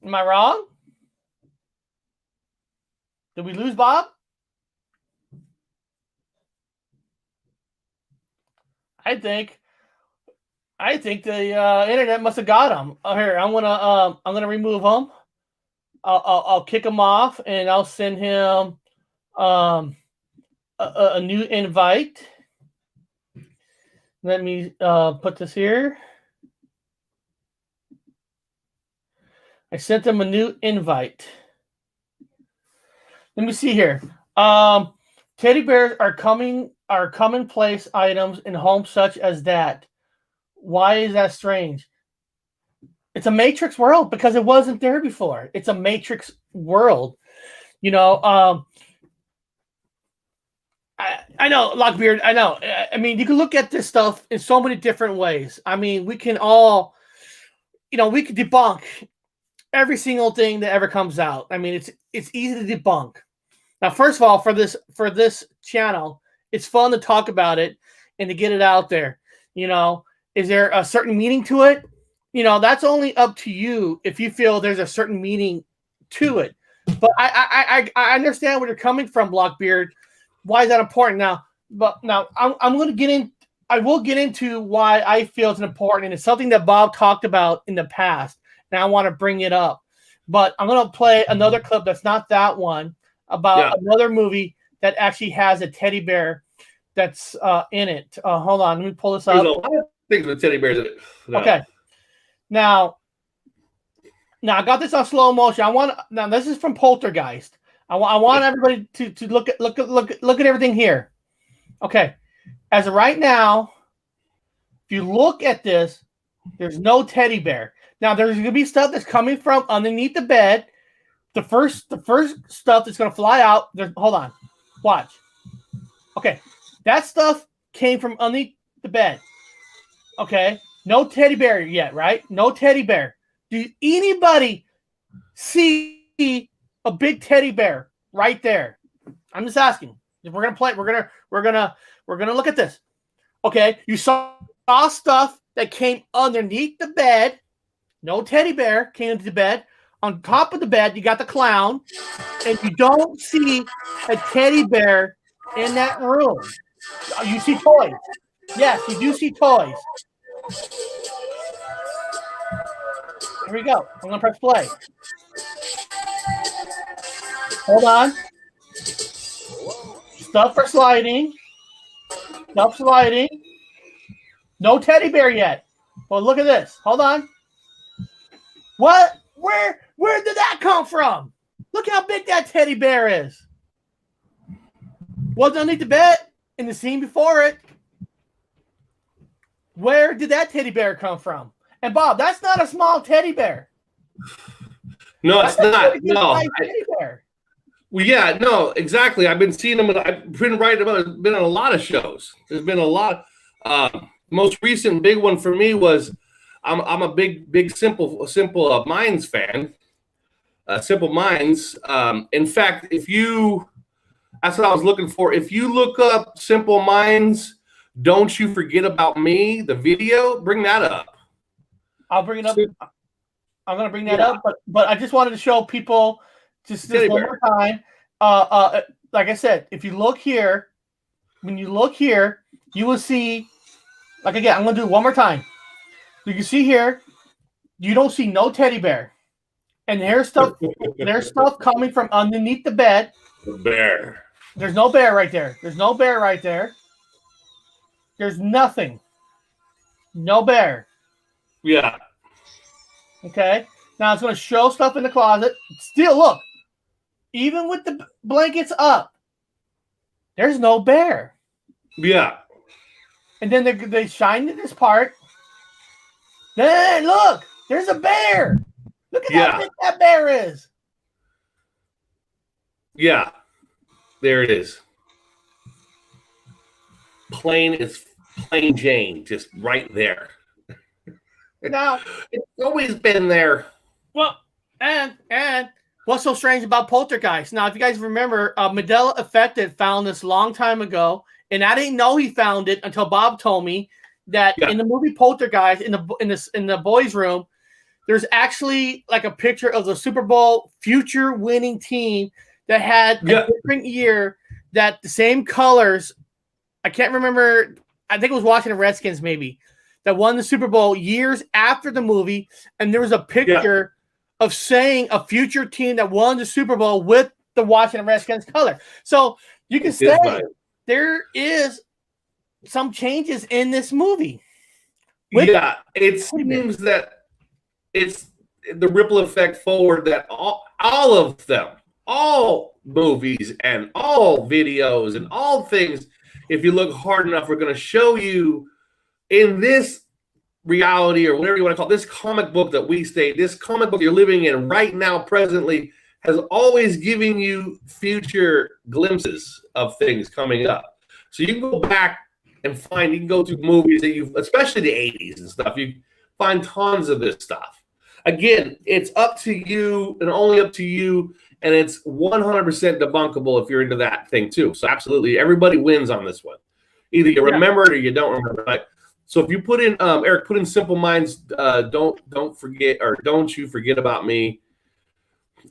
Am I wrong? Did we lose Bob? I think the internet must have got him. Here, I'm gonna remove him. I'll kick him off, and I'll send him a new invite. Let me put this here. I sent him a new invite. Let me see here. Teddy bears are commonplace items in homes such as that. Why is that strange? It's a Matrix world because it wasn't there before. It's a Matrix world. You know, I know, Lockbeard, I know. I mean, you can look at this stuff in so many different ways. I mean, we can all, we can debunk every single thing that ever comes out. I mean, it's easy to debunk. Now, first of all, for this channel, it's fun to talk about it and to get it out there. Is there a certain meaning to it? That's only up to you if you feel there's a certain meaning to it. But I understand where you're coming from, Blockbeard. Why is that important? Now I'm going to get in. I will get into why I feel it's important, and it's something that Bob talked about in the past, and I want to bring it up. But I'm going to play another clip that's not that one about another movie that actually has a teddy bear that's in it. Hold on, let me pull this up. There's a lot of things with teddy bears in it. No. Okay. Now I got this on slow motion. Now this is from Poltergeist. I want everybody to look at everything here. Okay. As of right now, if you look at this, there's no teddy bear. Now there's going to be stuff that's coming from underneath the bed. The first stuff that's going to fly out. Hold on. Watch. Okay. That stuff came from underneath the bed. Okay. No teddy bear yet, right? No teddy bear. Do anybody see a big teddy bear right there? I'm just asking. If we're gonna play, we're gonna look at this. Okay, you saw stuff that came underneath the bed. No teddy bear came into the bed. On top of the bed, you got the clown, and you don't see a teddy bear in that room. You see toys. Yes, you do see toys. Here we go. I'm gonna press play. Hold on. Stuff for sliding. Stuff sliding. No teddy bear yet. Well, look at this. Hold on. What? Where did that come from? Look how big that teddy bear is. was underneath the bed in the scene before it. Where did that teddy bear come from? And Bob, that's not a small teddy bear. No, it's not. No. Teddy bear. Well, yeah, no, exactly. I've been seeing them. I've been writing about it. It's been on a lot of shows. There's been a lot. Most recent big one for me was I'm a big Simple Minds fan. Simple Minds. In fact, that's what I was looking for. If you look up Simple Minds, Don't You Forget About Me, the video, bring that up. I'll bring it up. I'm going to bring that up, but I just wanted to show people just one more time. Like I said, if you look here, when you look here, you will see, like again, I'm going to do it one more time. You can see here, you don't see no teddy bear. And there's stuff coming from underneath the bed. The bear. There's no bear right there. There's no bear right there. There's nothing. No bear. Yeah. Okay. Now it's going to show stuff in the closet. Still, look. Even with the blankets up, there's no bear. Yeah. And then they shine to this part. Then look, there's a bear. Look at how big that bear is. Yeah. There it is. Plain Jane, just right there. Now it's always been there. Well, and what's so strange about Poltergeist? Now, if you guys remember, Mandela Affected found this long time ago, and I didn't know he found it until Bob told me that in the movie Poltergeist, in the boys' room, there's actually like a picture of the Super Bowl future winning team that had a different year, that the same colors. I can't remember. I think it was Washington Redskins, maybe, that won the Super Bowl years after the movie, and there was a picture of saying a future team that won the Super Bowl with the Washington Redskins color. So you can say there is some changes in this movie. It seems that it's the ripple effect forward that all of them, all movies and all videos and all things, if you look hard enough, we're going to show you in this reality, or whatever you want to call it, this comic book this comic book you're living in right now, presently, has always given you future glimpses of things coming up. So you can go back and you can go through movies that especially the 80s and stuff, you find tons of this stuff. Again, it's up to you and only up to you, and it's 100% debunkable if you're into that thing too. So absolutely, everybody wins on this one. Either you remember it or you don't remember it. So if you put in, Eric, put in Simple Minds, don't forget, or Don't You Forget About Me,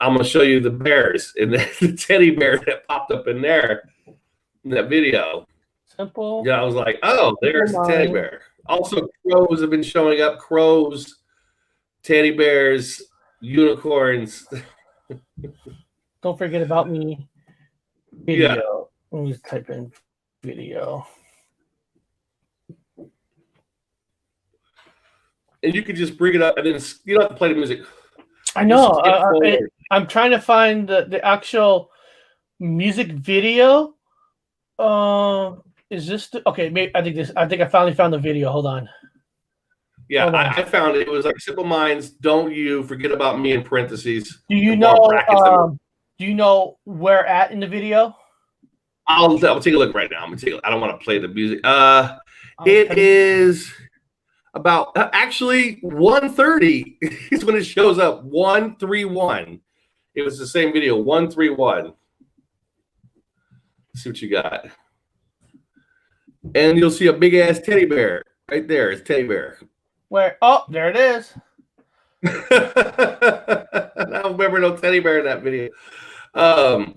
I'm going to show you the bears and the teddy bear that popped up in there in that video. Simple. Yeah, I was like, oh, there's the teddy bear. Also, crows have been showing up. Crows, teddy bears, unicorns. Don't Forget About Me. Video. Let me just type in video. And you could just bring it up, and then you don't have to play the music. I know. I'm trying to find the actual music video. Is this okay? Maybe I think I finally found the video. Hold on. Yeah, I found it. It was like Simple Minds, Don't You Forget About Me in parentheses. Do you know? Do you know where at in the video? I'll take a look right now. I don't want to play the music. It is about actually 1:30 is when it shows up. 131. It was the same video. 131. Let's see what you got. And you'll see a big ass teddy bear right there. It's teddy bear. Where? Oh, there it is. I don't remember no teddy bear in that video. I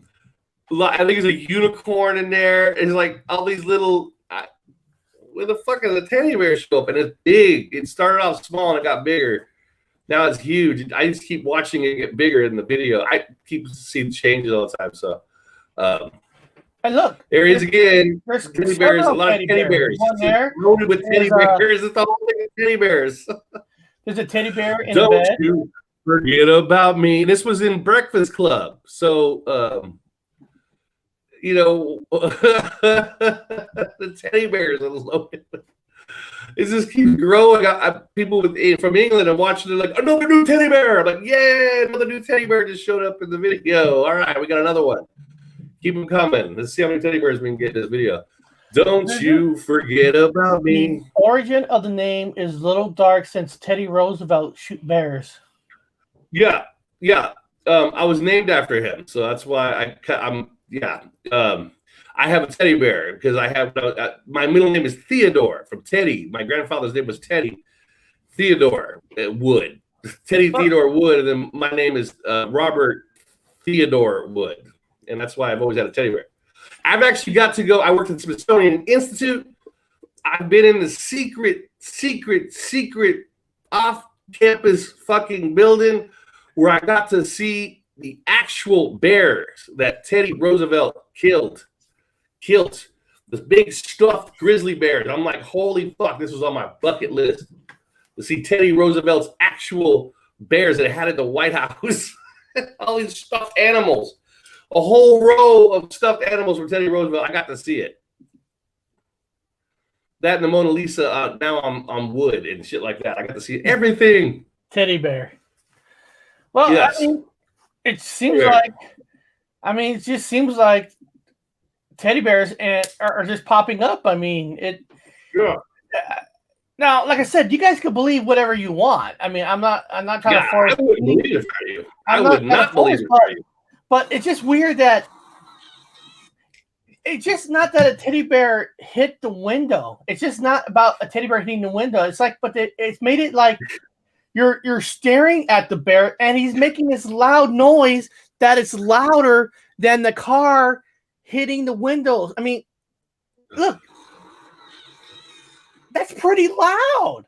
think it's a unicorn in there. It's like all these little. Where the fuck is the teddy bear show up? And it's big. It started off small and it got bigger. Now it's huge. I just keep watching it get bigger in the video. I keep seeing changes all the time. So, and look, there he is again. Teddy bears. A lot of teddy bears. Loaded with teddy bears. It's the whole thing of teddy bears. There's a teddy bear in Don't the bed. You forget about me. This was in Breakfast Club. So you know, the teddy bears are loaded. It just keeps growing. People from England are watching it like, another new teddy bear. I'm like, yeah, another new teddy bear just showed up in the video. All right, we got another one. Keep them coming. Let's see how many teddy bears we can get in this video. Don't you forget about me. The origin of the name is little dark since Teddy Roosevelt shoot bears. Yeah. I was named after him, so that's why I have a teddy bear because I have my middle name is Theodore from Teddy. My grandfather's name was Teddy Theodore Wood. Teddy Theodore Wood, and then my name is Robert Theodore Wood, and that's why I've always had a teddy bear. I've actually got to go. I worked at the Smithsonian Institute. I've been in the secret off-campus fucking building where I got to see the actual bears that Teddy Roosevelt killed. The big stuffed grizzly bears. I'm like, holy fuck, this was on my bucket list to see Teddy Roosevelt's actual bears that had at the White House. All these stuffed animals. A whole row of stuffed animals from Teddy Roosevelt. I got to see it. That and the Mona Lisa. Now I'm on wood and shit like that. I got to see everything. Teddy bear. Well, yes. I mean, it seems like. I mean, it just seems like teddy bears are just popping up. I mean, it. Yeah. Now, like I said, you guys can believe whatever you want. I mean, I'm not trying to force. I wouldn't believe it for you. I would not believe it for you. But it's just weird that it's just not that a teddy bear hit the window. It's just not about a teddy bear hitting the window. It's like, but it's made it like you're staring at the bear and he's making this loud noise that is louder than the car hitting the windows. I mean, look, that's pretty loud.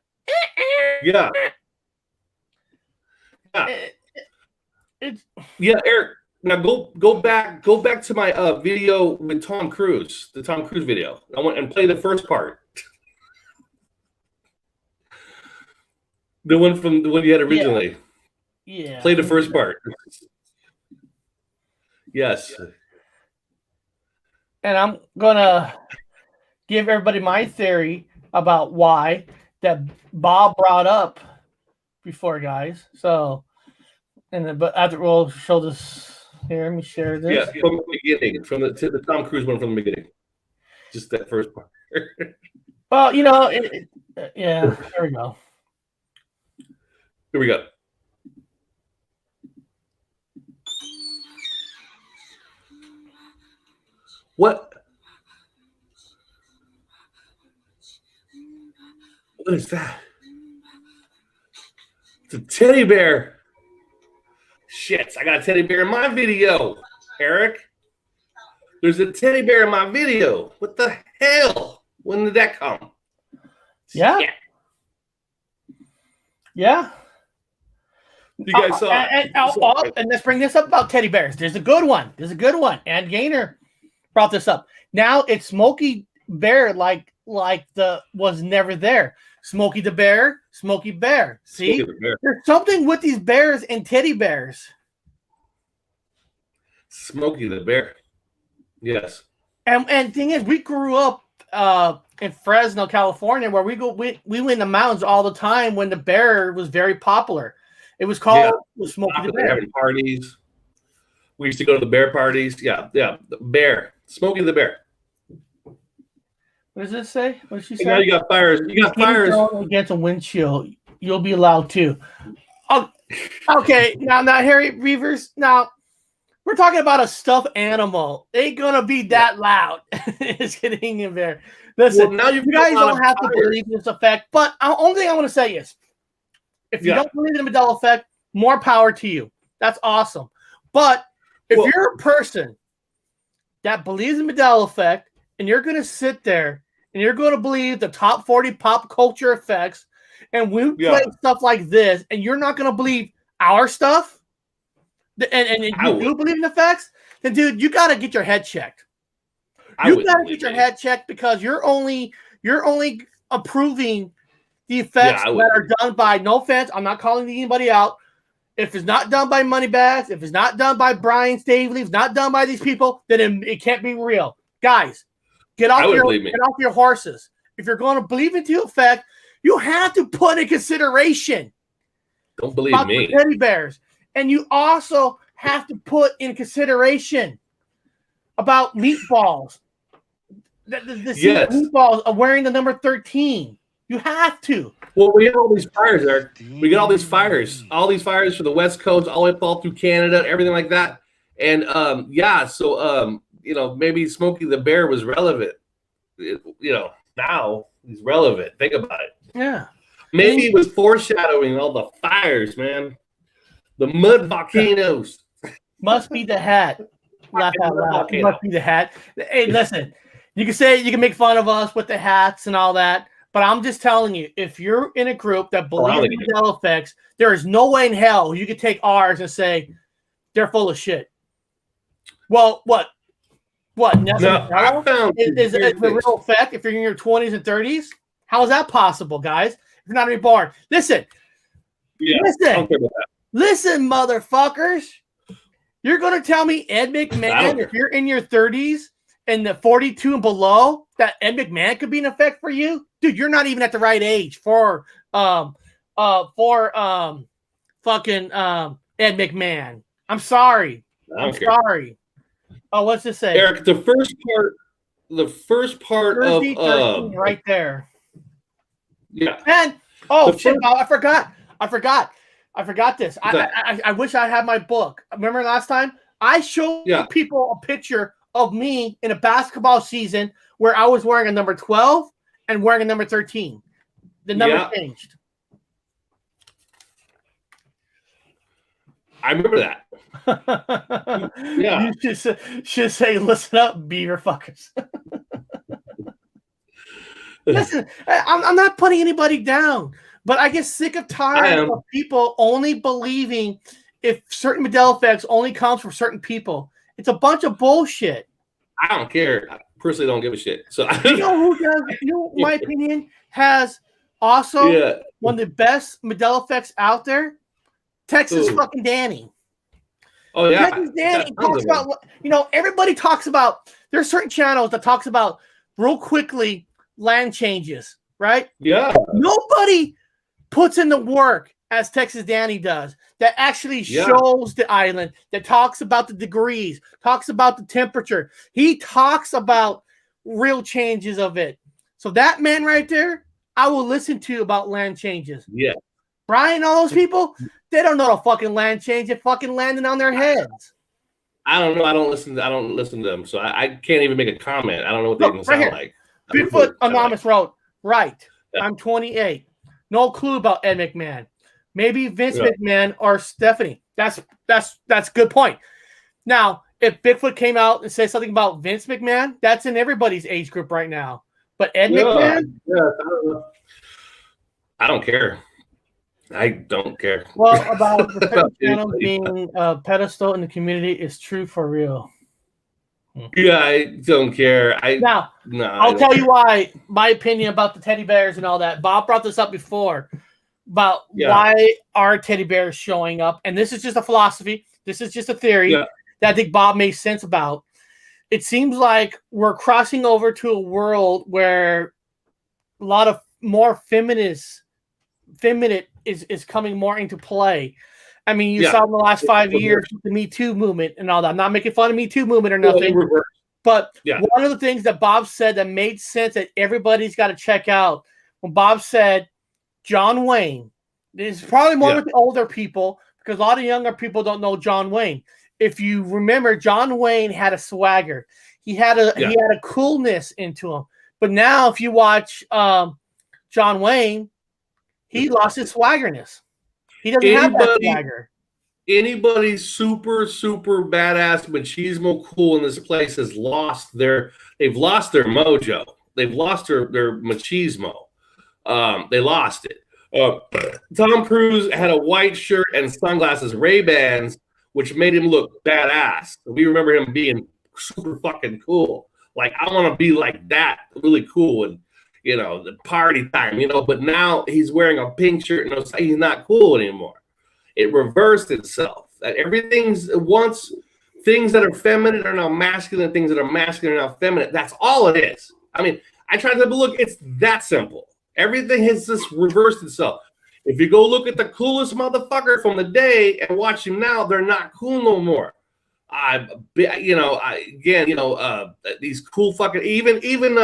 Yeah. Yeah, Eric. Now go back to my video with Tom Cruise, the Tom Cruise video. I want and play the first part. The one you had originally. Yeah. Play the first part. Yes. And I'm gonna give everybody my theory about why that Bob brought up before, guys. So, but after we'll show this. Here, let me share this. Yeah, from the beginning, from the Tom Cruise one from the beginning. Just that first part. Well, you know, yeah, there we go. Here we go. What is that? It's a teddy bear. Shit, I got a teddy bear in my video, Eric. There's a teddy bear in my video. What the hell? When did that come? Yeah. Yeah. You guys saw it. And let's bring this up about teddy bears. There's a good one. And Gaynor brought this up. Now it's Smokey Bear like the was never there. Smokey the Bear, Smokey Bear. See? Smokey the Bear. There's something with these bears and teddy bears. Smokey the Bear. Yes. And thing is, we grew up in Fresno, California, where we went in the mountains all the time when the bear was very popular. It was called Smokey the Bear. Having parties. We used to go to the bear parties. Yeah. The bear. Smokey the Bear. What does this say? What did she say? And now you got fires. You got fires against a windshield. You'll be allowed to. Oh, okay. Now, Harry Reavers. Now, we're talking about a stuffed animal. Ain't gonna be that loud. It's getting in there. Listen, well, now you guys don't have to believe this effect. But the only thing I want to say is, if you don't believe in the Mandela effect, more power to you. That's awesome. But if you're a person that believes in the Mandela effect, and you're going to sit there and you're going to believe the top 40 pop culture effects, and we play stuff like this, and you're not going to believe our stuff, and you do believe in the effects, then, dude, you got to get your head checked. You got to get your head checked because you're only approving the effects that are done by, no offense, I'm not calling anybody out, If it's not done by Moneybags, if it's not done by Brian Staveley, if it's not done by these people, then it can't be real. Guys, get off your horses. If you're going to believe into effect, you have to put in consideration. Don't believe me. Teddy bears. And you also have to put in consideration about Meatballs. The yes. Meatballs are wearing the number 13. You have to. Well, we have all these fires, Eric. We get all these fires for the West Coast, all the way up all through Canada, everything like that. And maybe Smokey the Bear was relevant. Now he's relevant. Think about it. Yeah. Maybe it was foreshadowing all the fires, man. The mud volcanoes. Must be the hat. Laugh out loud. It must be the hat. Hey, listen. You can make fun of us with the hats and all that. But I'm just telling you, if you're in a group that believes in Mandela effects, there is no way in hell you could take ours and say they're full of shit. Well, what? Mandela is a real effect if you're in your 20s and 30s? How is that possible, guys? If you're not reborn. Listen, motherfuckers. You're going to tell me Ed McMahon, if you're in your 30s and the 42 and below, that Ed McMahon could be an effect for you? Dude, you're not even at the right age for fucking Ed McMahon. I'm sorry. I'm sorry. Oh, what's this say? Eric, the first part Thursday, of right there. Yeah. And I forgot this. I wish I had my book. Remember last time? I showed people a picture of me in a basketball season where I was wearing a number 12 and wearing a number 13. The number changed. I remember that. You should say, listen up, beaver fuckers. Listen, I'm not putting anybody down, but I get sick of tired of people only believing if certain Mandela effects only comes from certain people. It's a bunch of bullshit. I don't care. I personally don't give a shit. So you know who does? You know, my opinion has also one of the best Mandela effects out there. Texas fucking Danny. Oh yeah, Texas Danny talks about. Everybody talks about. There's certain channels that talks about real quickly land changes, right? Yeah. Nobody puts in the work as Texas Danny does. That actually shows the island. That talks about the degrees. Talks about the temperature. He talks about real changes of it. So that man right there, I will listen to about land changes. Yeah. Brian, all those people, they don't know the fucking land change. It's fucking landing on their heads. I don't know. I don't listen to them, so I can't even make a comment. I don't know what they even sound like. Bigfoot Anonymous wrote, right. Yeah. I'm 28. No clue about Ed McMahon. Maybe Vince McMahon or Stephanie. That's a good point. Now, if Bigfoot came out and said something about Vince McMahon, that's in everybody's age group right now. But Ed McMahon? Yeah, I don't care. I don't care. Well, about the channel being a pedestal in the community is true for real. Yeah, I don't care. I'll tell you why. My opinion about the teddy bears and all that. Bob brought this up before about why are teddy bears showing up, and this is just a philosophy. This is just a theory that I think Bob makes sense about. It seems like we're crossing over to a world where a lot of more feminine is coming more into play. I mean, you saw in the last 5 years the Me Too movement and all that. I'm not making fun of Me Too movement or nothing. But one of the things that Bob said that made sense that everybody's got to check out, when Bob said John Wayne, this is probably more with the older people because a lot of younger people don't know John Wayne. If you remember, John Wayne had a swagger. He had a coolness into him. But now if you watch John Wayne, he lost his swaggerness. He doesn't have that swagger. Anybody super, super badass machismo cool in this place they've lost their mojo. They've lost their machismo. They lost it. Tom Cruise had a white shirt and sunglasses, Ray-Bans, which made him look badass. We remember him being super fucking cool. Like, I want to be like that, really cool and the party time, but now he's wearing a pink shirt and he's not cool anymore. It reversed itself. That everything's once things that are feminine are now masculine, things that are masculine are now feminine. That's all it is. I mean, I tried to look, it's that simple. Everything has just reversed itself. If you go look at the coolest motherfucker from the day and watch him now, they're not cool no more. These cool fucking Clint Eastwood.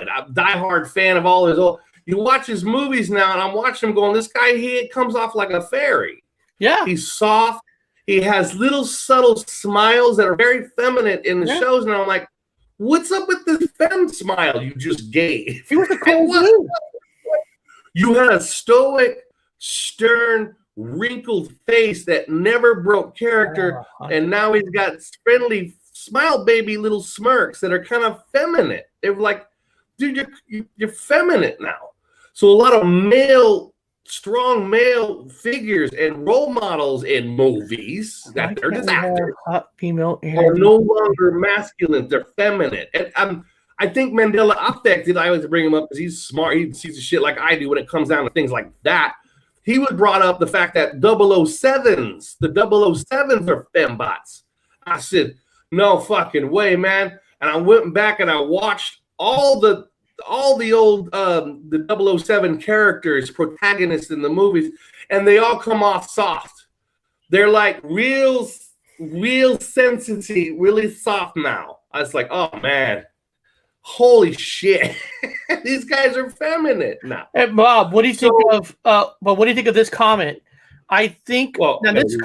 I'm a diehard fan of all his old. You watch his movies now, and I'm watching him going, this guy, he comes off like a fairy. Yeah. He's soft. He has little subtle smiles that are very feminine in the shows. And I'm like, what's up with this femme smile you just gave? He was a cool dude. You had a stoic, stern, wrinkled face that never broke character. And now he's got friendly smile baby little smirks that are kind of feminine. They're like, dude, you're feminine now. So a lot of strong male figures and role models in movies that they're just actors hot female are no longer masculine. They're feminine. And I think Mandela affected. I always bring him up because he's smart. He sees the shit like I do when it comes down to things like that. He would brought up the fact that the 007s are fembots. I said, no fucking way, man. And I went back and I watched all the old the 007 characters, protagonists in the movies, and they all come off soft. They're like real sensitive, really soft now. I was like, oh man, holy shit. These guys are feminine now. Hey, Bob, what do you think of what do you think of this comment? I think this is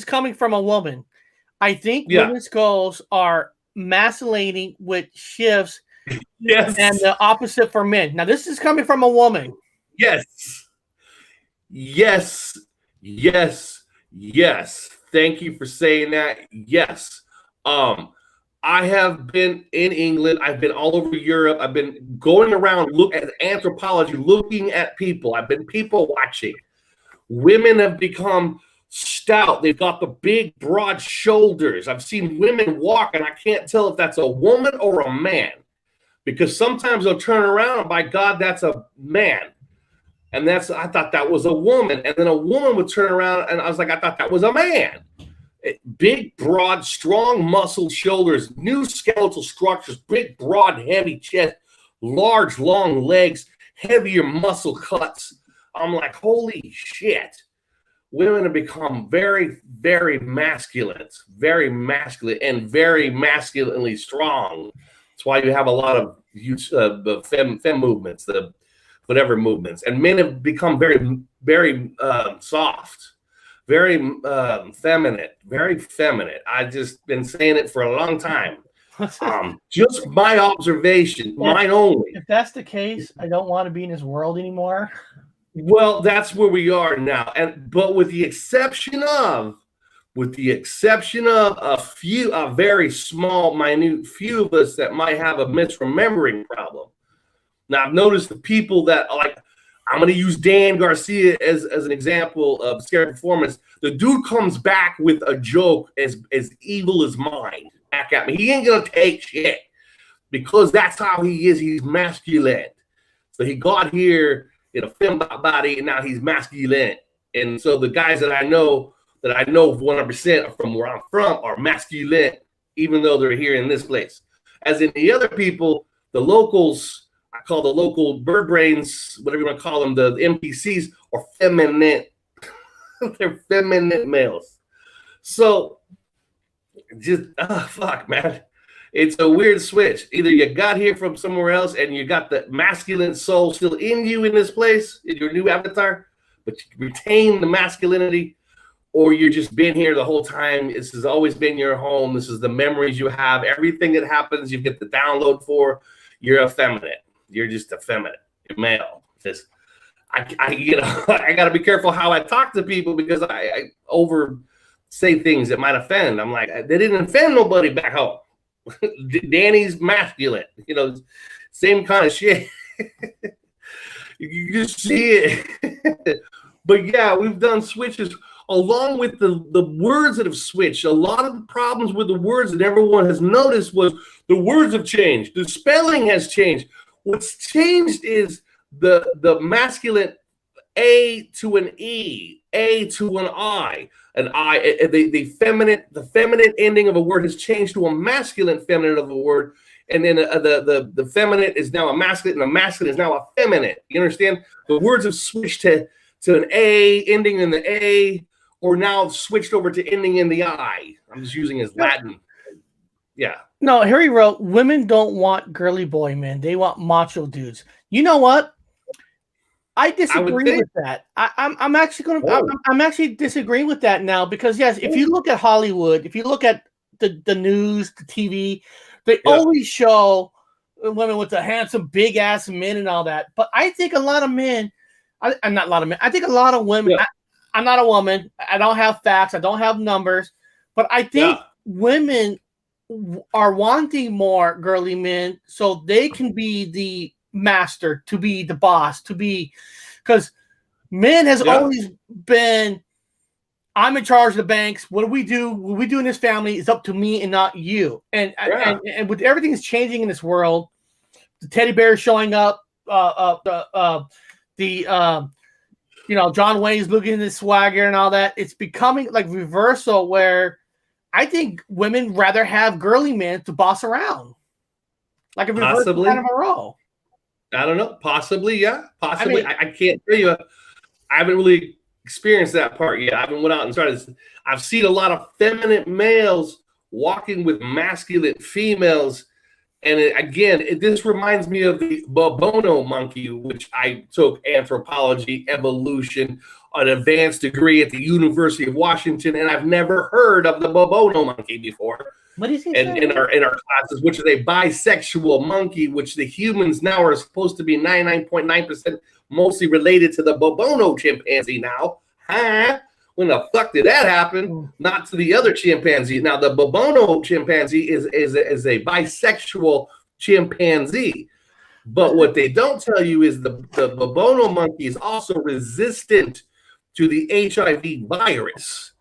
coming from a woman. I think women's goals are masculating with shifts. Yes. And the opposite for men. Now, this is coming from a woman. Yes. Thank you for saying that. Yes. I have been in England. I've been all over Europe. I've been going around looking at anthropology, looking at people. I've been people watching. Women have become stout. They've got the big, broad shoulders. I've seen women walk, and I can't tell if that's a woman or a man. Because sometimes they'll turn around and by God, that's a man. And I thought that was a woman. And then a woman would turn around and I was like, I thought that was a man. Big, broad, strong muscled shoulders, new skeletal structures, big, broad, heavy chest, large, long legs, heavier muscle cuts. I'm like, holy shit. Women have become very, very masculine, and very masculinely strong. That's why you have a lot of fem movements, the whatever movements, and men have become very, very soft, very feminine, very feminine. I've just been saying it for a long time. Just my observation, mine only. If that's the case, I don't want to be in this world anymore. Well, that's where we are now, but with the exception of a very small, minute few of us that might have a misremembering problem. Now, I've noticed the people that like, I'm going to use Dan Garcia as an example of scary performance. The dude comes back with a joke as evil as mine back at me. He ain't going to take shit because that's how he is. He's masculine. So he got here in a femme body, and now he's masculine. And so the guys that I know 100% from where I'm from are masculine, even though they're here in this place. As in the other people, the locals, I call the local bird brains, whatever you want to call them, the NPCs, are feminine. They're feminine males. So just, fuck, man. It's a weird switch. Either you got here from somewhere else and you got the masculine soul still in you in this place, in your new avatar, but you retain the masculinity, or you're just been here the whole time. This has always been your home. This is the memories you have. Everything that happens, you get the download for. You're effeminate. You're just effeminate. You're male. Just, I got to be careful how I talk to people because I over say things that might offend. I'm like, they didn't offend nobody back home. Danny's masculine. Same kind of shit. You just see it. But yeah, we've done switches. Along with the words that have switched, a lot of the problems with the words that everyone has noticed was the words have changed. The spelling has changed. What's changed is the masculine A to an E, A to an I, the feminine ending of a word has changed to a masculine feminine of a word, and then the feminine is now a masculine, and the masculine is now a feminine. You understand? The words have switched to an A ending in the A, or now switched over to ending in the I. I'm just using as Latin. Yeah. No, Harry wrote, women don't want girly boy men. They want macho dudes. You know what? I disagree with that. I'm actually disagreeing with that now, because yes, if you look at Hollywood, if you look at the news, the TV, they always show women with the handsome, big ass men and all that. But I think a lot of men, I'm not a lot of men. I think a lot of women. Yeah. I'm not a woman. I don't have facts. I don't have numbers. But I think women are wanting more girly men so they can be the master, to be the boss, to be, because men has always been, I'm in charge of the banks. What we do in this family is up to me and not you. And with everything that's changing in this world, the teddy bear showing up, John Wayne's looking at his swagger and all that. It's becoming like reversal, where I think women rather have girly men to boss around, like a reversal kind of a role. I don't know. Possibly, yeah. Possibly. I can't tell you. I haven't really experienced that part yet. I haven't went out and started. I've seen a lot of feminine males walking with masculine females. And this reminds me of the Bobono monkey, which I took anthropology, evolution, an advanced degree at the University of Washington, and I've never heard of the Bobono monkey before. What is he saying? In our classes, which is a bisexual monkey, which the humans now are supposed to be 99.9% mostly related to the Bobono chimpanzee now. Huh? When the fuck did that happen? Not to the other chimpanzee. Now, the Bobono chimpanzee is a bisexual chimpanzee. But what they don't tell you is the Bobono monkey is also resistant to the HIV virus.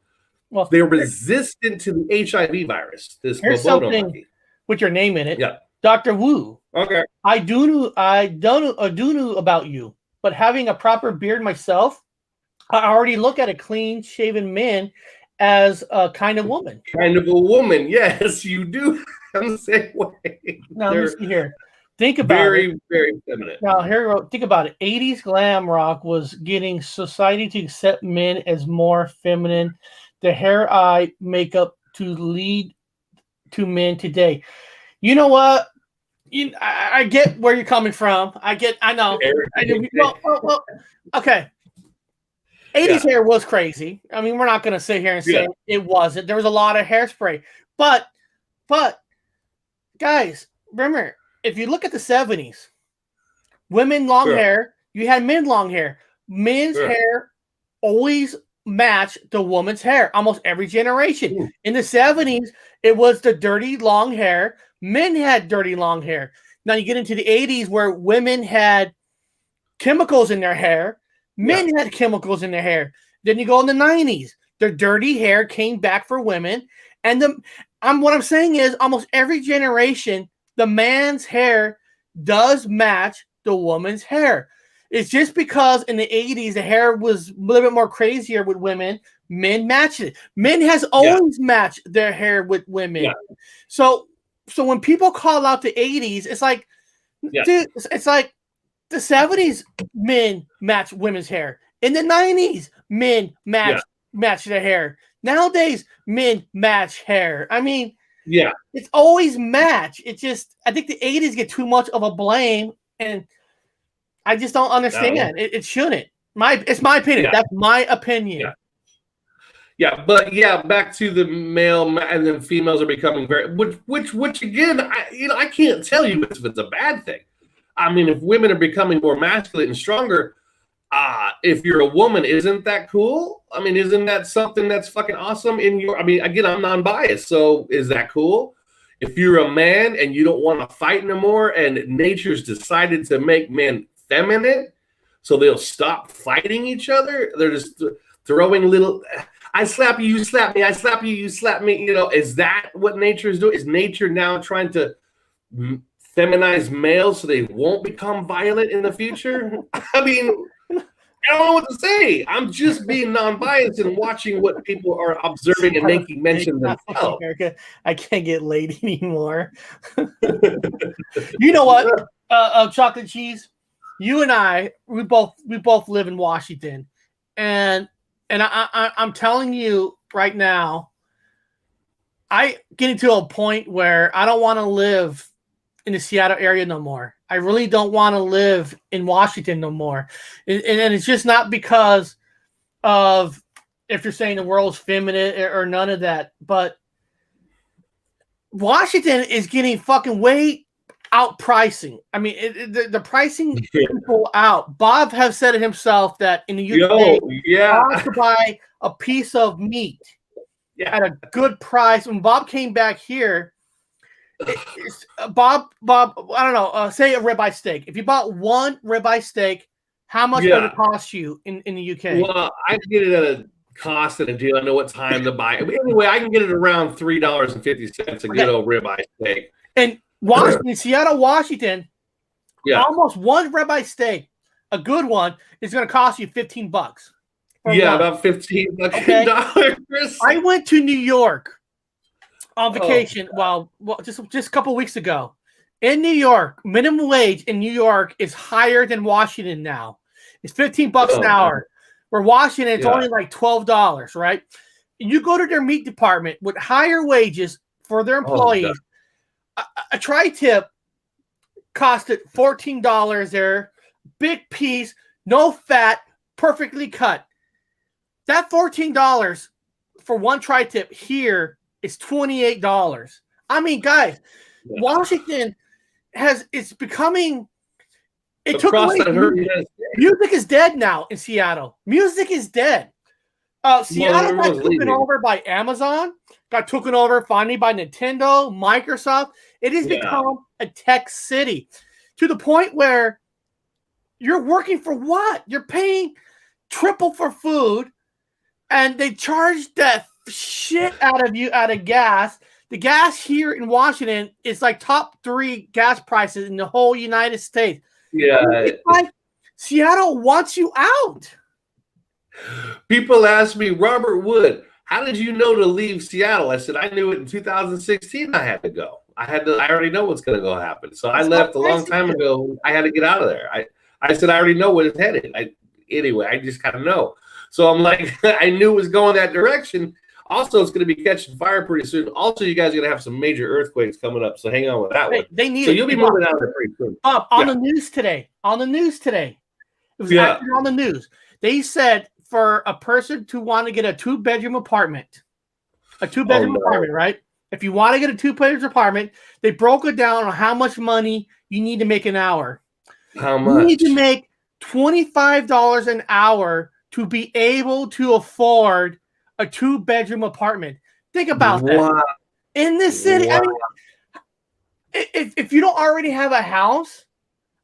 Well, they're resistant to the HIV virus. This Bobono monkey with your name in it. Yeah, Dr. Wu. Okay. I do know about you, but having a proper beard myself, I already look at a clean-shaven man as a kind of woman. Kind of a woman, yes, you do. I'm the same way. Now, let me see here. Think about very, it. very feminine. Now, here, think about it. 80s glam rock was getting society to accept men as more feminine. The hair, eye, makeup to lead to men today. You know what? I get where you're coming from. I know. Well, okay. 80s hair was crazy. I mean, we're not going to sit here and say it wasn't. There was a lot of hairspray. But, guys, remember, if you look at the 70s, women long hair, you had men long hair. Men's hair always matched the woman's hair, almost every generation. In the 70s, it was the dirty long hair. Men had dirty long hair. Now you get into the 80s where women had chemicals in their hair. Men had chemicals in their hair. Then you go in the 90s. The dirty hair came back for women. And what I'm saying is almost every generation, the man's hair does match the woman's hair. It's just because in the 80s, the hair was a little bit more crazier with women. Men matched it. Men has always matched their hair with women. Yeah. So when people call out the 80s, it's like, dude, it's like, the 70s, men match women's hair. In the 90s, men match their hair. Nowadays, men match hair. I mean, it's always match. It's just, I think the 80s get too much of a blame, and I just don't understand. It shouldn't. It's my opinion. Yeah. That's my opinion. But back to the male, and then females are becoming very, which again, I can't tell you if it's a bad thing. I mean, if women are becoming more masculine and stronger, if you're a woman, isn't that cool? I mean, isn't that something that's fucking awesome again, I'm non-biased, so is that cool? If you're a man and you don't want to fight no more, and nature's decided to make men feminine, so they'll stop fighting each other, they're just throwing little, I slap you, you slap me, I slap you, you slap me, is that what nature is doing? Is nature now trying to feminized males so they won't become violent in the future? I mean, I don't know what to say. I'm just being non-biased and watching what people are observing and making mention themselves. America, I can't get laid anymore. You know what? Chocolate cheese. You and I, we both live in Washington, and I'm telling you right now, I getting to a point where I don't want to live in the Seattle area no more. I really don't want to live in Washington no more. And it's just not because of if you're saying the world's feminine or none of that, but Washington is getting fucking way out pricing. I mean, the pricing people out. Bob has said it himself that in the UK, Bob could buy a piece of meat at a good price. When Bob came back here, Bob, I don't know, say a ribeye steak. If you bought one ribeye steak, how much would it cost you in the UK? Well, I can get it at a cost and a deal. I know what time to buy it. Anyway, I can get it around $3.50 a good old ribeye steak. And Washington, Seattle, Washington, almost one ribeye steak, a good one, is going to cost you $15. About $15. Okay. I went to New York on vacation. Just a couple weeks ago. In New York, minimum wage in New York is higher than Washington now. It's $15 an hour. Where Washington, it's only like $12, right? You go to their meat department with higher wages for their employees. A tri-tip costed $14 there. Big piece, no fat, perfectly cut. That $14 for one tri-tip here is $28. I mean, guys, Washington it's becoming. It took away. Music is dead now in Seattle. Music is dead. Seattle got taken over by Amazon. Got taken over finally by Nintendo, Microsoft. It has become a tech city to the point where you're working for what? You're paying triple for food, and they charge the shit out of you out of gas. The gas here in Washington is like top 3 gas prices in the whole United States. Yeah. It's like Seattle wants you out. People ask me, Robert Wood, how did you know to leave Seattle? I said, I knew it in 2016 I had to go. I already know what's going to go happen. So I left a long time ago. I had to get out of there. I said, I already know where it's headed. Anyway, I just kind of know. So I'm like, I knew it was going that direction. Also, it's going to be catching fire pretty soon. Also, you guys are going to have some major earthquakes coming up, so hang on with that one. They need so you'll be moving out of there pretty soon. On the news today. It was actually on the news. They said for a person to want to get a 2-bedroom apartment, right? If you want to get a 2-bedroom apartment, they broke it down on how much money you need to make an hour. How much? You need to make $25 an hour to be able to afford a 2-bedroom apartment. Think about that. In this city, I mean, if you don't already have a house,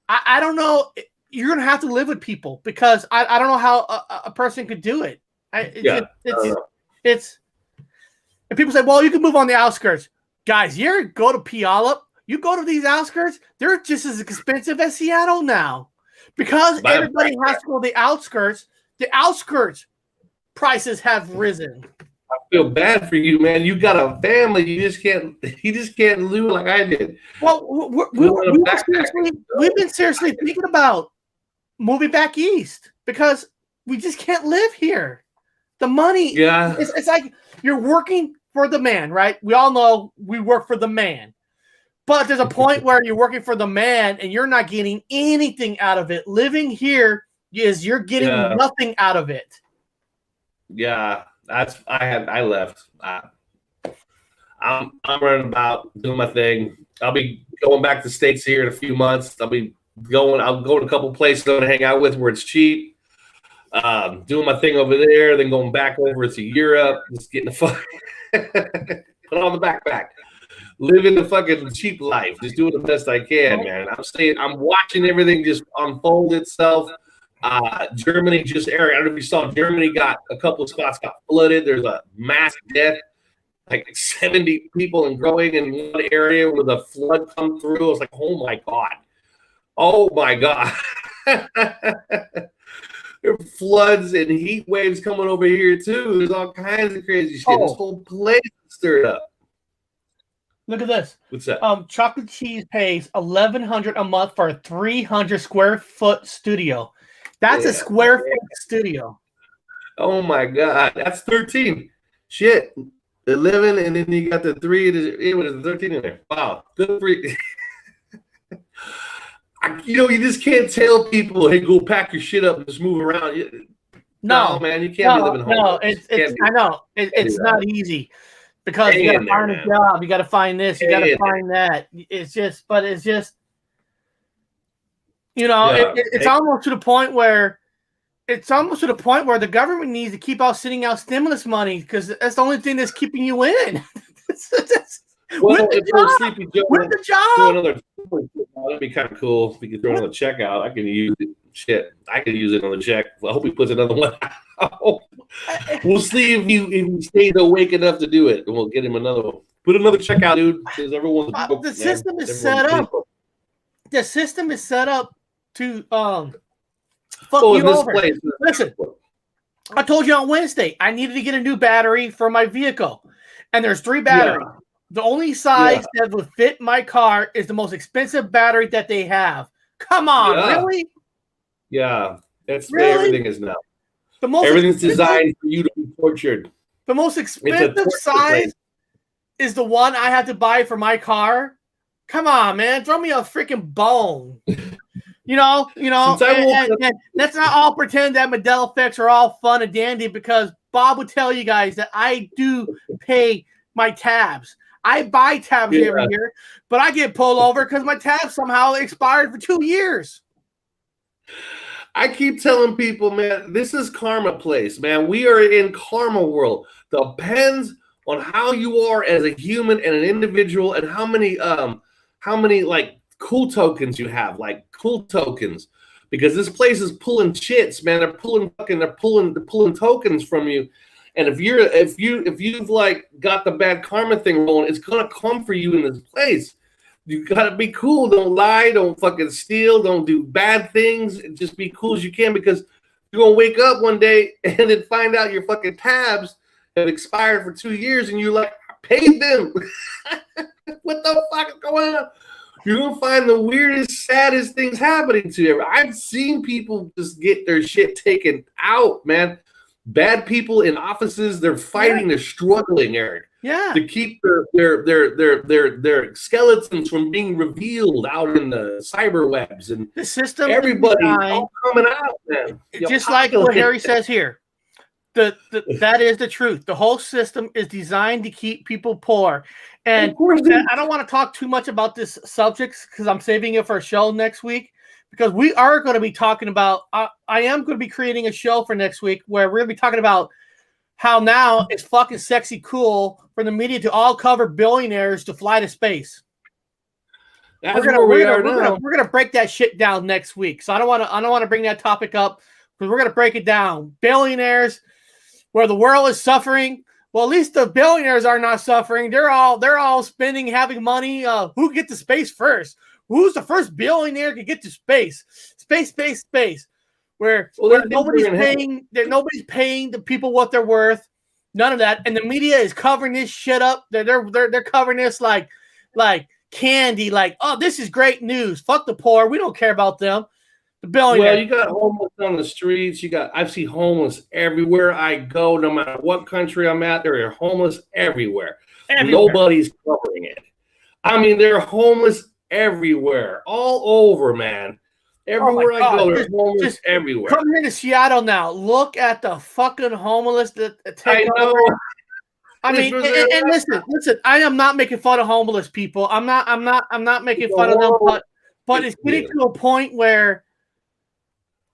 I don't know. You're going to have to live with people because I don't know how a person could do it. It's and people say, well, you can move on the outskirts. Guys, you ever go to Puyallup? You go to these outskirts, they're just as expensive as Seattle now. Because everybody has to go to the outskirts prices have risen. I feel bad for you, man. You got a family. You just can't live like I did. Well, we've been seriously thinking about moving back east because we just can't live here. The money, it's like you're working for the man, right? We all know we work for the man. But there's a point where you're working for the man and you're not getting anything out of it. Living here is you're getting nothing out of it. Yeah, I left. I'm running about doing my thing. I'll be going back to the States here in a few months. I'll go to a couple places I'm gonna hang out with where it's cheap. Doing my thing over there, then going back over to Europe, just getting the fuck put on the backpack. Living the fucking cheap life, just doing the best I can, man. I'm watching everything just unfold itself. Germany just, Eric, I don't know if you saw, Germany got a couple of spots got flooded. There's a mass death like 70 people and growing in one area with a flood come through. I was like, oh my God. Oh my God. There are floods and heat waves coming over here too. There's all kinds of crazy shit. This whole place is stirred up. Look at this. What's that? Chocolate Cheese pays $1,100 a month for a 300 square foot studio. That's a square foot studio. Oh my God. That's 13. Shit. 11, and then you got the 3. It was 13 in there. Wow. Good for you. You just can't tell people, hey, go pack your shit up and just move around. No, man, you can't be living home. No, I know. It's not easy because you got to find a job. You got to find this. You got to find that. It's just, it's almost to the point where the government needs to keep out sending out stimulus money because that's the only thing that's keeping you in. Well, if you're a sleepy Joe, with the job. That'd be kind of cool. If we could throw another check out, I can use it. Shit, I could use it on the check. Well, I hope he puts another one out. We'll see if he stays awake enough to do it, and we'll get him another one. Put another check out, dude. Because everyone's broke, the system is set up. The system is set up to fuck you over. Place, listen, I told you on Wednesday I needed to get a new battery for my vehicle, and there's 3 batteries. Yeah. The only size that would fit my car is the most expensive battery that they have. Come on, really? Yeah, that's the way everything is now. Everything's designed for you to be tortured. The most expensive size is the one I have to buy for my car. Come on, man, throw me a freaking bone. And let's not all pretend that Mandela effects are all fun and dandy because Bob would tell you guys that I do pay my tabs. I buy tabs every year, but I get pulled over because my tab somehow expired for 2 years. I keep telling people, man, this is karma place, man. We are in karma world. Depends on how you are as a human and an individual and how many like cool tokens you have, like cool tokens. Because this place is pulling shits, man. They're pulling tokens from you. And if you've like got the bad karma thing rolling, it's gonna come for you in this place. You gotta be cool. Don't lie. Don't fucking steal. Don't do bad things. Just be cool as you can because you're gonna wake up one day and then find out your fucking tabs have expired for 2 years, and you're like, I paid them. What the fuck is going on? You're gonna find the weirdest, saddest things happening to you. I've seen people just get their shit taken out, man. Bad people in offices, they're fighting, they're struggling, Eric. Yeah. To keep their skeletons from being revealed out in the cyber webs. And the system, everybody all coming out, man. Just like what Harry says here. That is the truth. The whole system is designed to keep people poor. And I don't want to talk too much about this subject because I'm saving it for a show next week. Because we are going to be talking about, I am going to be creating a show for next week where we're going to be talking about how now it's fucking sexy cool for the media to all cover billionaires to fly to space. That's we're gonna break that shit down next week. So I don't want to bring that topic up because we're gonna break it down. Billionaires, where the world is suffering. Well, at least the billionaires are not suffering. They're all spending, having money. Who get to space first? Who's the first billionaire to get to space? Space. Where nobody's paying the people what they're worth. None of that. And the media is covering this shit up. They're covering this like candy. Like, oh, this is great news. Fuck the poor. We don't care about them. The billionaire. Well, you got homeless on the streets. I see homeless everywhere I go. No matter what country I'm at, there are homeless everywhere. Nobody's covering it. I mean, they're homeless everywhere, all over, man. Everywhere I go, there's homeless everywhere. Come here to Seattle now. Look at the fucking homeless that take I know. Over. I mean, and listen. I am not making fun of homeless people. I'm not making fun of them. But it's getting to a point where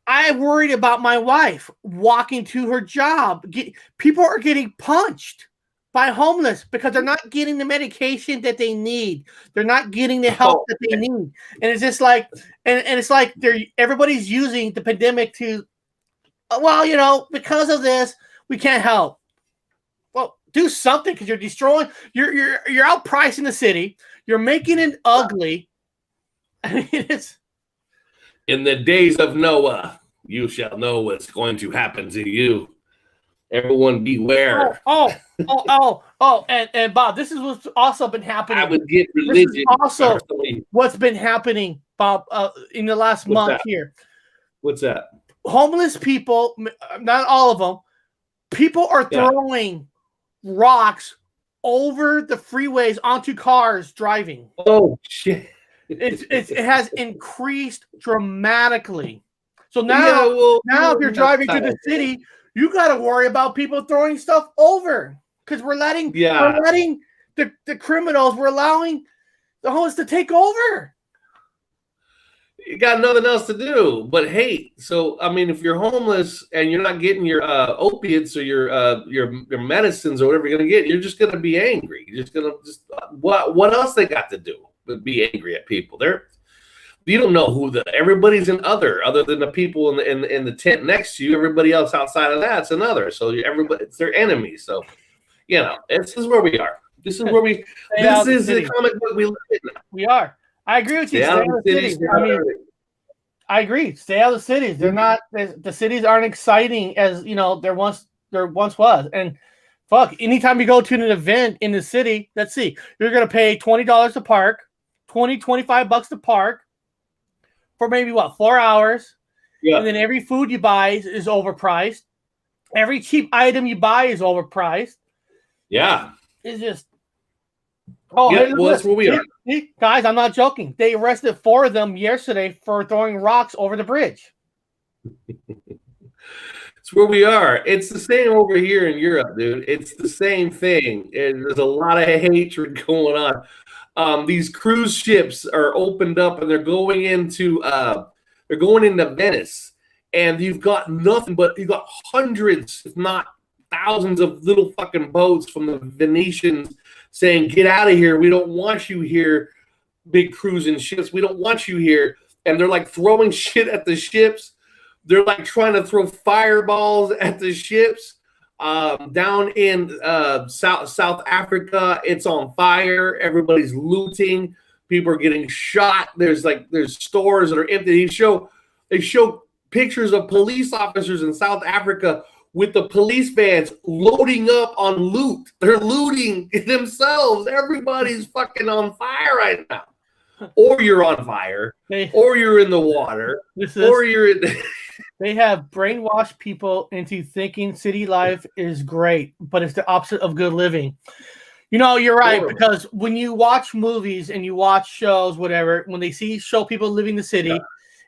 I worried about my wife walking to her job. People are getting punched by homeless because they're not getting the medication that they need. They're not getting the help that they need. And it's just like, and it's like everybody's using the pandemic to, well, because of this, we can't help. Well, do something because you're destroying. You're outpricing the city. You're making it ugly. I mean, it's in the days of Noah, you shall know what's going to happen to you. Everyone beware. And Bob, this is what's also been happening. I would get religion. This is also what's been happening, Bob, in the last month here. What's that? Homeless people, not all of them, people are throwing rocks over the freeways onto cars driving. Oh, shit. It has increased dramatically. So now, if you're driving through the city, you got to worry about people throwing stuff over because we're letting the criminals, we're allowing the homeless to take over. You got nothing else to do but hate. So, I mean, if you're homeless and you're not getting your opiates or your medicines or whatever you're going to get, you're just going to be angry. You're just going to what else they got to do but be angry at people? You don't know who everybody's other than the people in the tent next to you. Everybody else outside of that's another. So everybody, it's their enemies. So, this is where we are. This is where this is the comic book we live in. We are. I agree with you. Stay out of the cities. I agree. Stay out of the cities. They're not. The cities aren't exciting as there once was. And fuck, anytime you go to an event in the city, let's see, you're gonna pay $20 to park, $25 to park for maybe 4 hours. Yeah. And then every food you buy is overpriced. Every cheap item you buy is overpriced. Yeah. It's just. That's where we are. See, guys, I'm not joking. They arrested 4 of them yesterday for throwing rocks over the bridge. It's where we are. It's the same over here in Europe, dude. It's the same thing. And there's a lot of hatred going on. These cruise ships are opened up and they're going into Venice. And you've got hundreds, if not thousands of little fucking boats from the Venetians saying, get out of here. We don't want you here, big cruising ships. We don't want you here. And they're like throwing shit at the ships. They're like trying to throw fireballs at the ships. Down in South Africa, it's on fire. Everybody's looting. People are getting shot. There's stores that are empty. They show pictures of police officers in South Africa with the police vans loading up on loot. They're looting themselves. Everybody's fucking on fire right now. Or you're on fire, or you're in the water, or you're in... They have brainwashed people into thinking city life is great, but it's the opposite of good living. You're right, because when you watch movies and you watch shows, whatever, when they show people living in the city,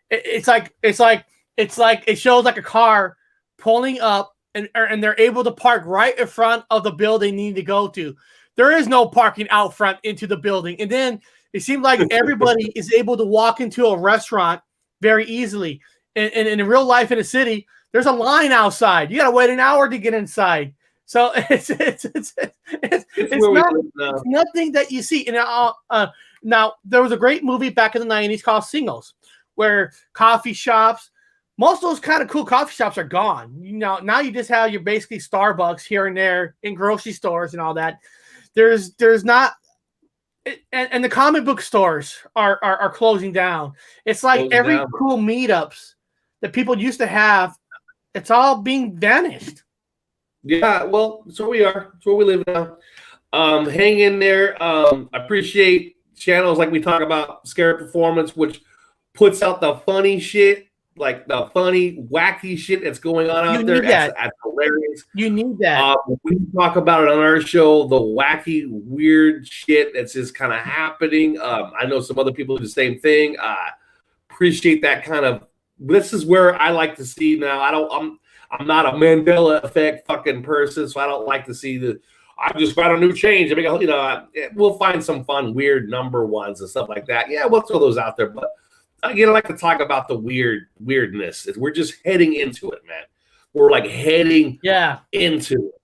it's like it shows like a car pulling up and they're able to park right in front of the building they need to go to. There is no parking out front into the building. And then it seems like everybody is able to walk into a restaurant very easily. And in real life in a city, there's a line outside. You got to wait an hour to get inside. So it's nothing that you see. And now there was a great movie back in the 90s called Singles, where coffee shops, most of those kind of cool coffee shops are gone. Now you just have your basically Starbucks here and there in grocery stores and all that. There's not, and the comic book stores are closing down. It's like cool meetups that people used to have, it's all being vanished. Yeah, well, it's where we are. It's where we live now. Hang in there. I appreciate channels like we talk about Scary Performance, which puts out the funny shit, like the funny, wacky shit that's going on out there. That's hilarious. You need that. We talk about it on our show, the wacky, weird shit that's just kind of happening. I know some other people do the same thing. Appreciate that kind of. This is where I like to see now. I'm not a Mandela effect fucking person, so I don't like to see I just got a new change. I mean, we'll find some fun, weird number ones and stuff like that. Yeah, we'll throw those out there. But I like to talk about the weirdness. We're just heading into it, man. We're like heading into it.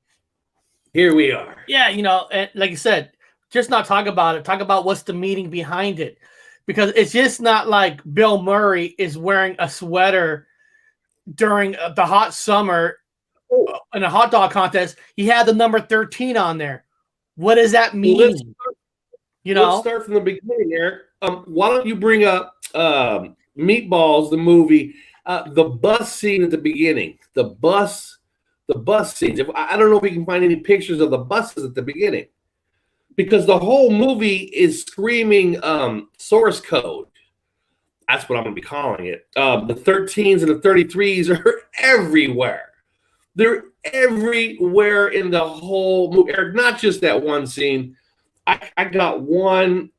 Here we are. Yeah, and like you said, just not talk about it. Talk about what's the meaning behind it. Because it's just not like Bill Murray is wearing a sweater during the hot summer in a hot dog contest, he had the number 13 on there. What does that mean? Let's start from the beginning, Eric. Why don't you bring up Meatballs, the movie, the bus scene at the beginning, the bus scenes. I don't know if we can find any pictures of the buses at the beginning, because the whole movie is screaming source code. That's what I'm going to be calling it. The 13s and the 33s are everywhere. They're everywhere in the whole movie. Eric, not just that one scene. I got 1,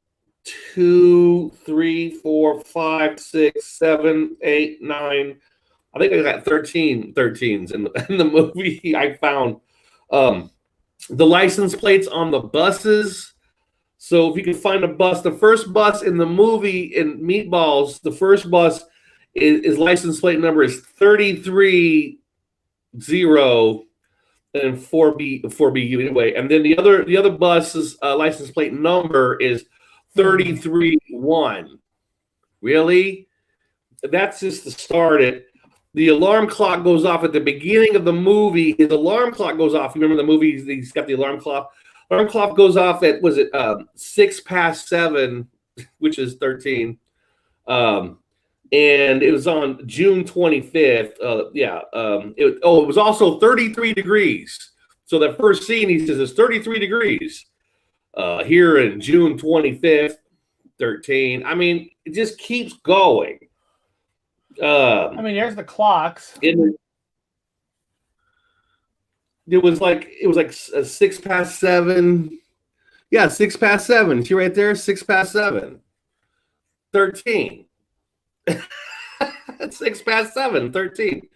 2, 3, 4, 5, 6, 7, 8, 9. I think I got 13s in the movie. I found the license plates on the buses. So if you can find a bus, the first bus in the movie in Meatballs, the first bus is license plate number is 33 0 and 4B anyway. And then the other bus's license plate number is 33 1. Really? That's just to start it. The alarm clock goes off at the beginning of the movie. His alarm clock goes off. You remember the movie? He's got the alarm clock. Alarm clock goes off at 7:06, which is 13. And it was on June 25th. It was also 33 degrees. So that first scene, he says it's 33 degrees here in June 25th, 13. I mean, it just keeps going. There's the clocks. It was like 7:06. Yeah, 7:06. See right there, 7:06. 13. 7:06, 13.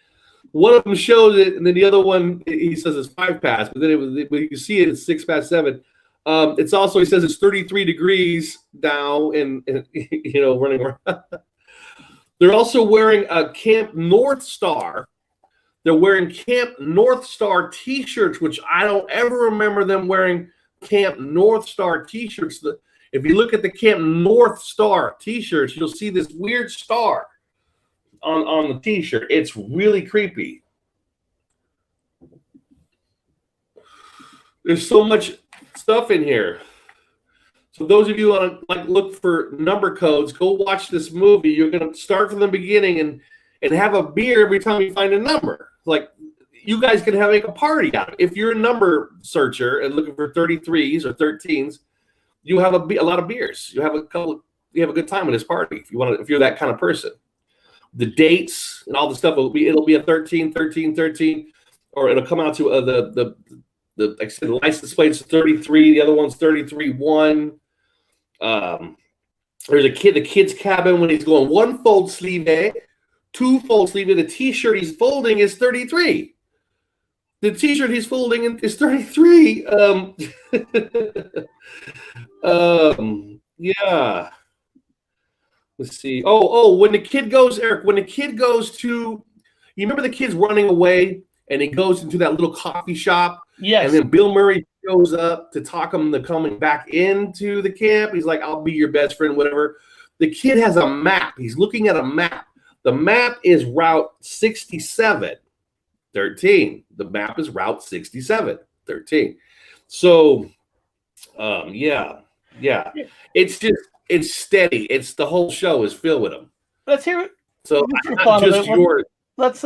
One of them shows it, and then the other one he says it's 5:00. But then when you see it, it's 7:06. It's also, he says it's 33 degrees now, and running around. They're also wearing a Camp North Star. They're wearing Camp North Star T-shirts, which I don't ever remember them wearing Camp North Star T-shirts. If you look at the Camp North Star T-shirts, you'll see this weird star on the T-shirt. It's really creepy. There's so much stuff in here. So those of you who want to look for number codes, go watch this movie. You're going to start from the beginning and have a beer every time you find a number. Like, you guys can make a party out of it. If you're a number searcher and looking for 33s or 13s, you have a lot of beers. You have a good time at this party if you're that kind of person. The dates and all the stuff, it'll be a 13, 13, 13, or it'll come out to the like I said, the license plate's 33, the other one's 33 1. There's the kid's cabin when he's going 1 fold sleeve, 2 fold sleeve. The T-shirt he's folding is 33. The T-shirt he's folding is 33. Yeah. Let's see. When the kid goes, Eric, you remember the kid's running away and he goes into that little coffee shop? Yes. And then Bill Murray shows up to talk him into coming back into the camp. He's like, I'll be your best friend, whatever. The kid has a map. He's looking at a map. The map is Route 67, 13. The map is Route 67, 13. So, yeah. It's steady. It's the whole show is filled with them. Let's hear it. So not just yours. Let's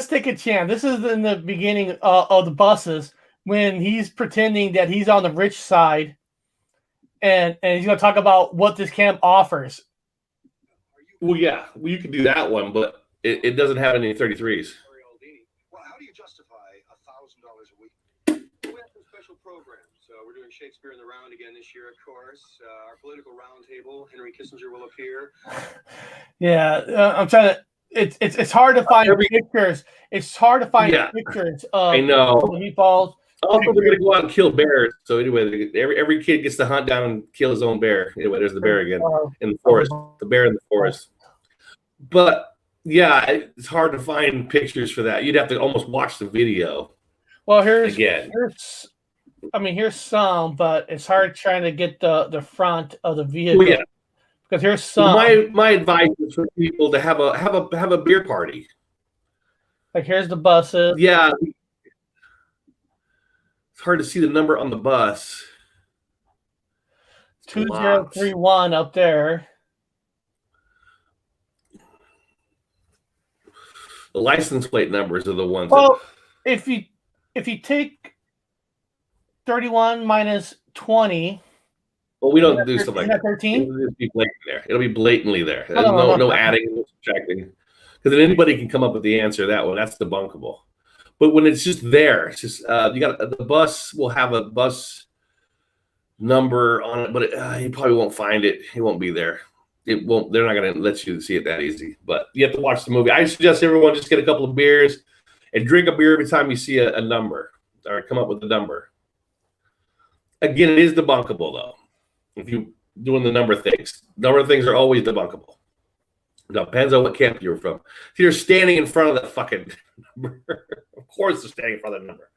take a chance. This is in the beginning of the buses when he's pretending that he's on the rich side, and he's going to talk about what this camp offers. Well, yeah, you can do that one, but it doesn't have any 33s. Well, how do you justify $1,000 a week? We have some special programs. We're doing Shakespeare in the Round again this year, of course. Our political roundtable, Henry Kissinger will appear. Yeah, I'm trying to. It's hard to find pictures. It's hard to find pictures of I know the Meatballs. Also, they're going to go out and kill bears. So anyway, every kid gets to hunt down and kill his own bear. Anyway, there's the bear again in the forest. The bear in the forest. But yeah, it's hard to find pictures for that. You'd have to almost watch the video. Well, here's some, but it's hard trying to get the front of the vehicle. Well, yeah. Because here's some. My advice is for people to have a beer party. Like here's the buses. Yeah. It's hard to see the number on the bus. 2031 up there. The license plate numbers are the ones. Well, if you take 31 minus 20. Well, we don't do stuff like that. 13? It'll just be blatantly there. It'll be blatantly there. There's No. no adding, no subtracting. Because then anybody can come up with the answer that way. That's debunkable. But when it's just there, it's just you got the bus will have a bus number on it, but you probably won't find it. It won't be there. It won't. They're not going to let you see it that easy. But you have to watch the movie. I suggest everyone just get a couple of beers and drink a beer every time you see a number or come up with a number. Again, it is debunkable though. If you're doing the number things are always debunkable. It depends on what camp you're from. If you're standing in front of that fucking number, of course they're standing in front of the number.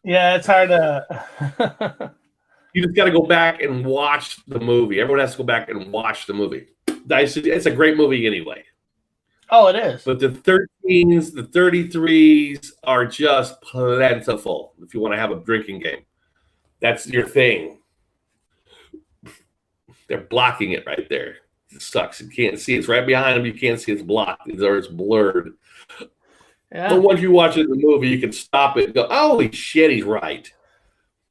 Yeah, it's hard to. You just got to go back and watch the movie. Everyone has to go back and watch the movie. It's a great movie anyway. Oh, it is. But the 13s, the 33s are just plentiful if you want to have a drinking game. That's your thing. They're blocking it right there. It sucks. You can't see. It's right behind them. You can't see. It's blocked. Or it's blurred. Yeah. But once you watch it in the movie, you can stop it and go, holy shit, he's right.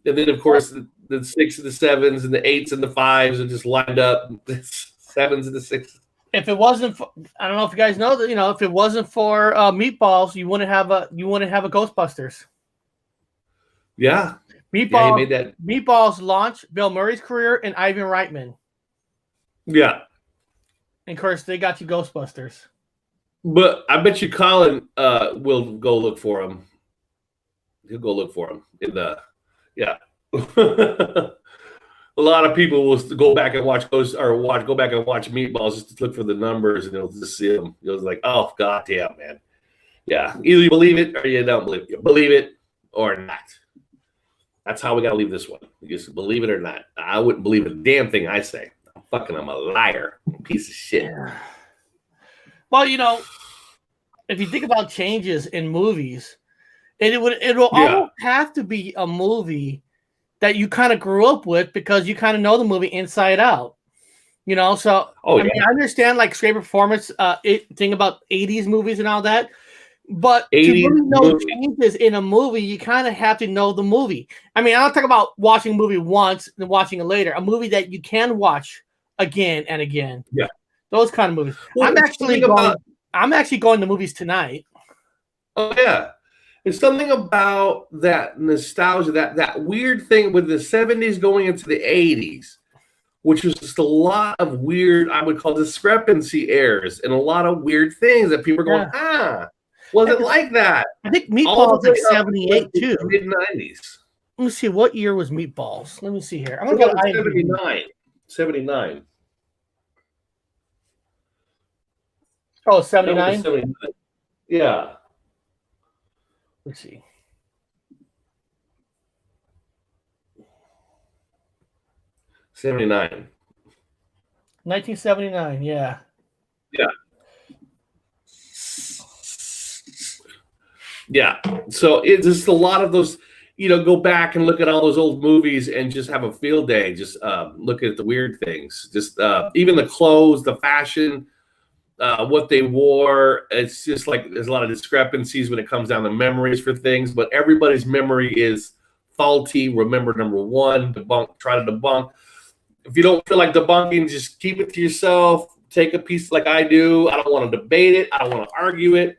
And then, of course, the 6s and the 7s and the 8s and the 5s are just lined up. The 7s and the 6s. If it wasn't for, I don't know if you guys know that, if it wasn't for Meatballs, you wouldn't have a Ghostbusters. Yeah. Meatballs, Yeah, he made that. Meatballs launched Bill Murray's career and Ivan Reitman. Yeah. And of course, they got you Ghostbusters. But I bet you Colin will go look for him. He'll go look for him in the A lot of people will go back and watch Meatballs just to look for the numbers, and they'll just see them. You'll like, oh god damn, man. Yeah, either you believe it or you don't believe it. You believe it or not. That's how we got to leave this one. You just believe it or not. I wouldn't believe a damn thing I say. I'm a liar, piece of shit. Yeah. Well, if you think about changes in movies, it'll almost have to be a movie that you kind of grew up with because you kind of know the movie inside out. So I mean, I understand like great performance thing about 80s movies and all that. But to really know changes in a movie, you kind of have to know the movie. I mean, I don't talk about watching a movie once and watching it later. A movie that you can watch again and again. Yeah. Those kind of movies. Well, I'm actually going to movies tonight. Oh yeah. There's something about that nostalgia, that weird thing with the 70s going into the 80s, which was just a lot of weird, I would call discrepancy errors and a lot of weird things that people are going, was it like that? I think Meatballs like 78 too. Mid-90s. Let me see, what year was Meatballs? Let me see here. I'm going to go 79. 79. Oh, 79? 79. Yeah. Let's see. '79. 1979, yeah. Yeah. Yeah. So it's just a lot of those, go back and look at all those old movies and just have a field day. Just look at the weird things. Just even the clothes, the fashion, what they wore. It's just like there's a lot of discrepancies when it comes down to memories for things, but everybody's memory is faulty. Remember number one, try to debunk. If you don't feel like debunking, just keep it to yourself. Take a piece like I do. I don't want to debate it. I don't want to argue it.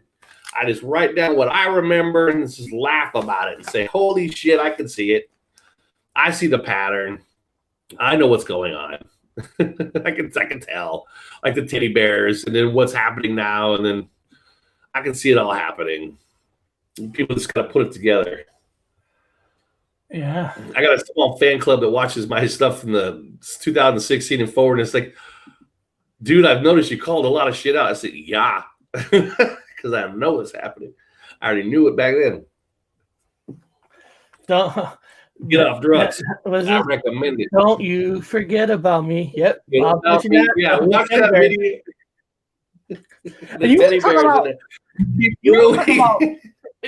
I just write down what I remember and just laugh about it and say, holy shit, I can see it. I see the pattern. I know what's going on. I can tell, like the teddy bears and then what's happening now. And then I can see it all happening. People just got to put it together. Yeah. I got a small fan club that watches my stuff from the 2016 and forward. And it's like, dude, I've noticed you called a lot of shit out. I said, yeah, because I know what's happening. I already knew it back then. Don't get off drugs. I recommend it. Don't you forget about me. Yep. Watch that video. The teddy bears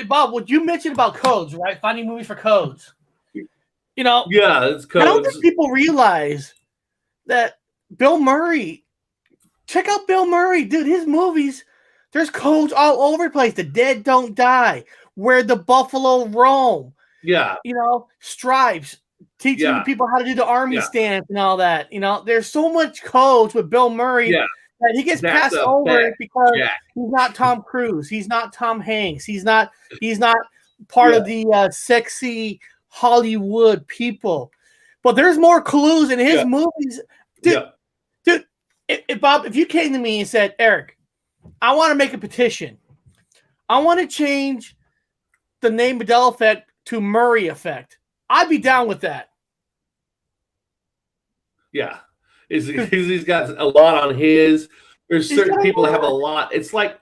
Bob, what you mentioned about codes, right? Finding movies for codes. You know, yeah, it's codes. I don't think people realize that Bill Murray. Check out Bill Murray, dude. His movies, there's codes all over the place. The dead don't die. Where the buffalo roam. Yeah. You know, stripes. Teaching people how to do the army stance and all that. You know, there's so much codes with Bill Murray that he gets passed over because he's not Tom Cruise. He's not Tom Hanks. He's not part of the sexy Hollywood people. But there's more clues in his movies. Dude, Bob, if you came to me and said, Eric, I want to make a petition. I want to change the name Mandela effect to Murray effect. I'd be down with that. Yeah. He's got a lot on his. There's certain people that have a lot. It's like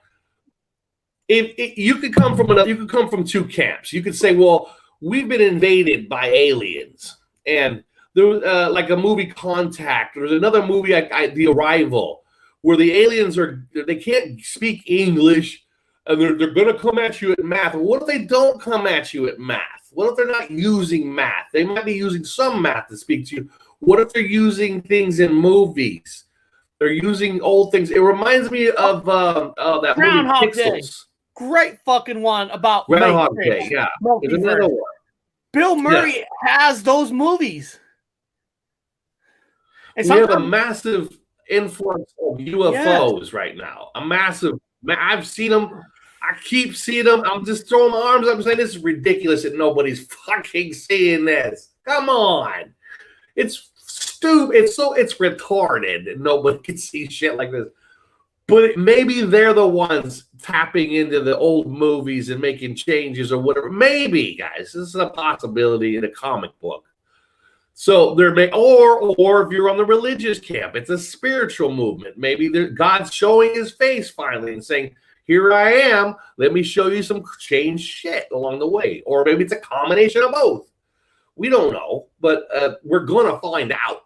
if you could come from two camps. You could say, well, we've been invaded by aliens. And there was like a movie Contact. There's another movie, The Arrival, where the aliens they can't speak English and they're going to come at you at math. What if they don't come at you at math? What if they're not using math? They might be using some math to speak to you. What if they're using things in movies? They're using old things. It reminds me of that Groundhog movie Pixels. Day. Great fucking one about Groundhog Day. Yeah, there's another one. Bill Murray has those movies. And we have a massive influx of UFOs right now. A massive. I've seen them. I keep seeing them. I'm just throwing my arms up and saying, this is ridiculous that nobody's fucking seeing this. Come on. It's stupid. It's retarded and nobody can see shit like this. But maybe they're the ones tapping into the old movies and making changes or whatever. Maybe, guys. This is a possibility in a comic book. So there may, or if you're on the religious camp, it's a spiritual movement. Maybe God's showing his face finally and saying, here I am. Let me show you some changed shit along the way. Or maybe it's a combination of both. We don't know, but we're going to find out.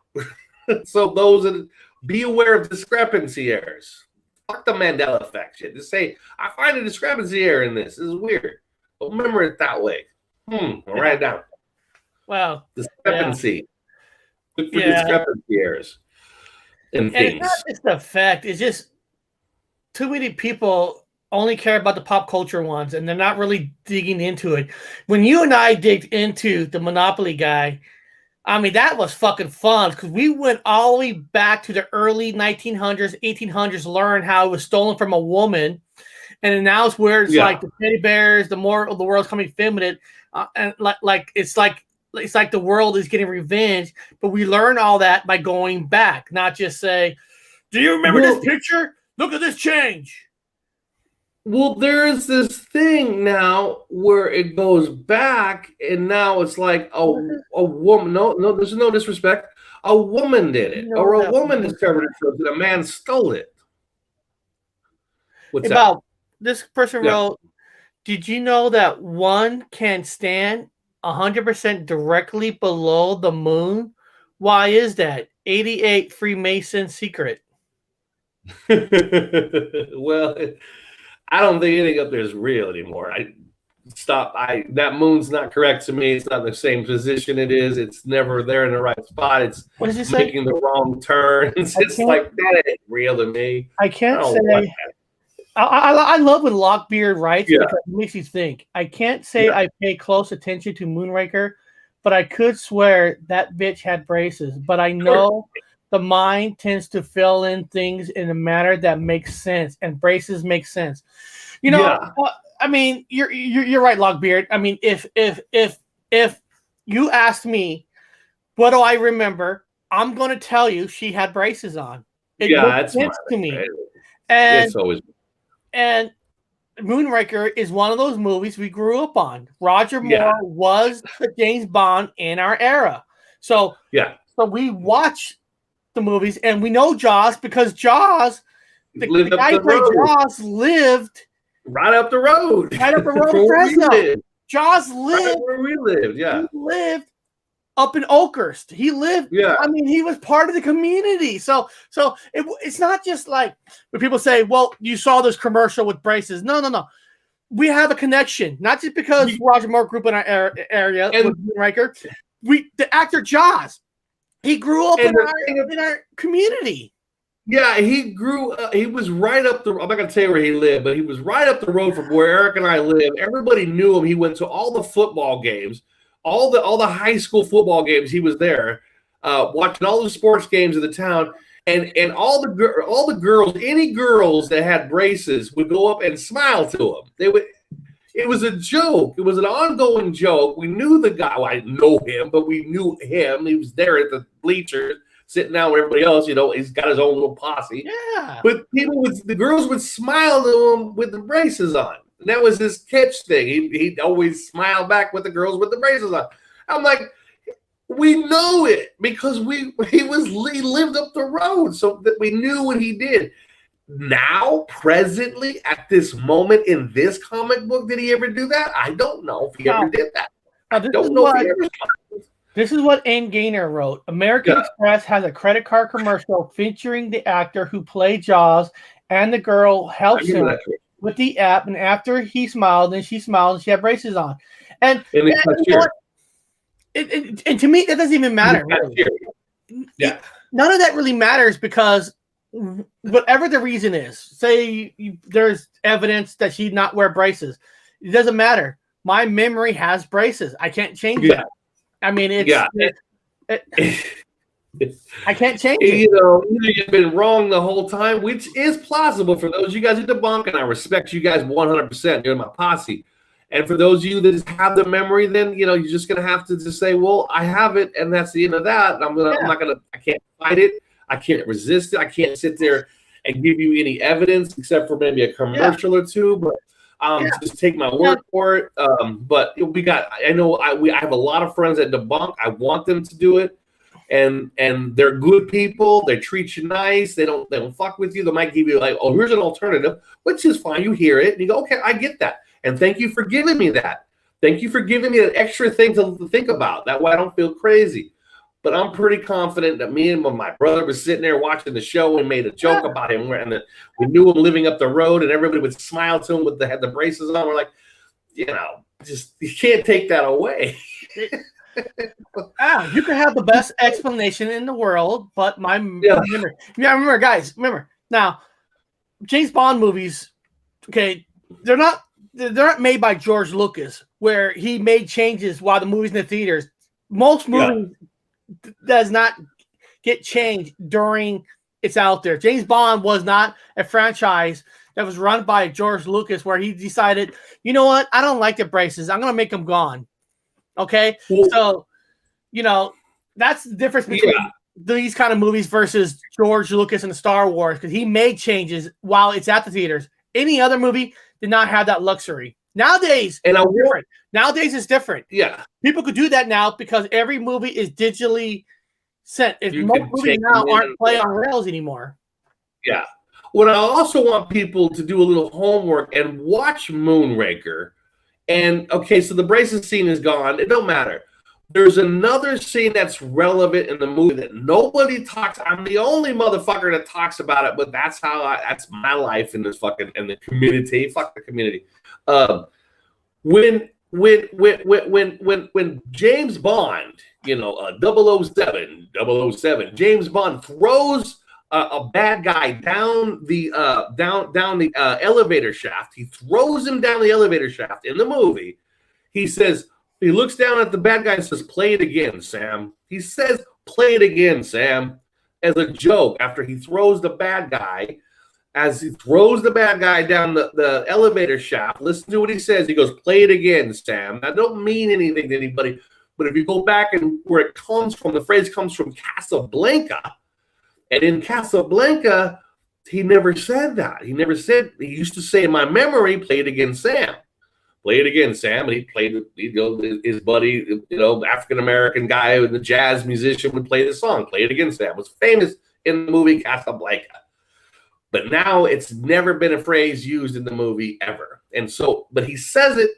So be aware of discrepancy errors. Fuck the Mandela effect shit. Just say, I find a discrepancy error in this. This is weird. But remember it that way. I'll write it down. Wow. Discrepancy. Look for discrepancy errors and things. It's not just the fact. It's just too many people only care about the pop culture ones, and they're not really digging into it. When you and I digged into the Monopoly guy, I mean, that was fucking fun because we went all the way back to the early 1900s, 1800s, learn how it was stolen from a woman. And now it's where it's like the teddy bears, the more of the world's coming feminine. And it's like the world is getting revenge, but we learn all that by going back, not just say, do you remember this picture? Look at this change. Well, there's this thing now where it goes back, and now it's like a woman. No, there's no disrespect. A woman did it, or a woman discovered it, and a man stole it. What's that? This person wrote, did you know that one can stand 100% directly below the moon? Why is that? 88 Freemason secret. Well, I don't think anything up there is real anymore. That moon's not correct to me. It's not in the same position it is. It's never there in the right spot. It's making the wrong turns. It's like, that ain't real to me. I can't say. I love when Lockbeard writes because it makes you think. I can't say I pay close attention to Moonraker, but I could swear that bitch had braces. But I know the mind tends to fill in things in a manner that makes sense, and braces make sense. You know, I mean, you're right, Lockbeard. I mean, if you asked me, what do I remember? I'm going to tell you she had braces on. It makes sense to me. And it's always. And Moonraker is one of those movies we grew up on. Roger Moore was the James Bond in our era. So we watch the movies and we know Jaws because Jaws, the guy who played Jaws lived right up the road. Right up the road in Fresno. Jaws lived right where we lived. Yeah. He lived up in Oakhurst. He lived. Yeah. I mean, he was part of the community. So it's not just like when people say, "Well, you saw this commercial with braces." No. We have a connection, not just because Roger Moore grew up in our area with Riker. The actor Jaws, he grew up in our community. Yeah, he grew. He was right up the. I'm not gonna tell you where he lived, but he was right up the road from where Eric and I live. Everybody knew him. He went to all the football games, all the high school football games. He was there, watching all the sports games of the town, and all the girls, any girls that had braces would go up and smile to him. They would. It was a joke. It was an ongoing joke. We knew the guy. Well, I didn't know him, but we knew him. He was there at the bleachers, sitting down with everybody else. He's got his own little posse. Yeah. But the girls would smile to him with the braces on. And that was his catch thing. He'd always smile back with the girls with the braces on. I'm like, we know it because he lived up the road, so that we knew what he did. Now, presently, at this moment in this comic book, did he ever do that? I don't know if he ever did that. I don't know if he ever. This is what Ann Gaynor wrote. American Express has a credit card commercial featuring the actor who played Jaws, and the girl helps him with the app. And after he smiled, and she smiled, and she had braces on. And to me, that doesn't even matter. Really. Yeah. None of that really matters because whatever the reason is, say there's evidence that she not wear braces. It doesn't matter. My memory has braces. I can't change that. I mean, I can't change it. Either you've been wrong the whole time, which is plausible for those of you guys who debunk, and I respect you guys 100%. You're my posse. And for those of you that just have the memory, then you're just gonna have to just say, "Well, I have it," and that's the end of that. I can't fight it. I can't resist it. I can't sit there and give you any evidence except for maybe a commercial or two. But just take my word for it. But I have a lot of friends that debunk. I want them to do it, and they're good people. They treat you nice. They don't fuck with you. They might give you like, "Oh, here's an alternative," which is fine. You hear it and you go, "Okay, I get that." And thank you for giving me that. Thank you for giving me that extra thing to think about. That way I don't feel crazy. But I'm pretty confident that me and my brother was sitting there watching the show and made a joke about him, and we knew him living up the road, and everybody would smile to him had the braces on. We're like, just you can't take that away. You can have the best explanation in the world, but remember, guys, now James Bond movies, okay, they're not made by George Lucas where he made changes while the movie's in the theaters. Most movies does not get changed during it's out there. James Bond was not a franchise that was run by George Lucas where he decided, you know what, I don't like the braces, I'm gonna make them gone. Okay, so that's the difference between these kind of movies versus George Lucas and Star Wars, because he made changes while it's at the theaters. Any other movie did not have that luxury. Nowadays, different. Nowadays it's different. Yeah, people could do that now because every movie is digitally sent. If most movies now aren't play on rails anymore. Yeah. What I also want people to do a little homework and watch Moonraker. And okay, so the braces scene is gone. It don't matter. There's another scene that's relevant in the movie that nobody talks. I'm the only motherfucker that talks about it, but that's that's my life in this in the community. Fuck the community. When James Bond, 007, James Bond throws a bad guy down the elevator shaft. He throws him down the elevator shaft in the movie. He looks down at the bad guy and says, "Play it again, Sam." He says, "Play it again, Sam," as a joke after he throws the bad guy. As he throws the bad guy down the elevator shaft, listen to what he says. He goes, "Play it again, Sam." That don't mean anything to anybody, but if you go back and where it comes from, the phrase comes from Casablanca. And in Casablanca, he never said that. He used to say in my memory, "Play it again, Sam." Play it again, Sam. And he played, his buddy, African-American guy, the jazz musician would play the song. "Play it again, Sam." It was famous in the movie Casablanca. But now it's never been a phrase used in the movie ever. And so, but he says it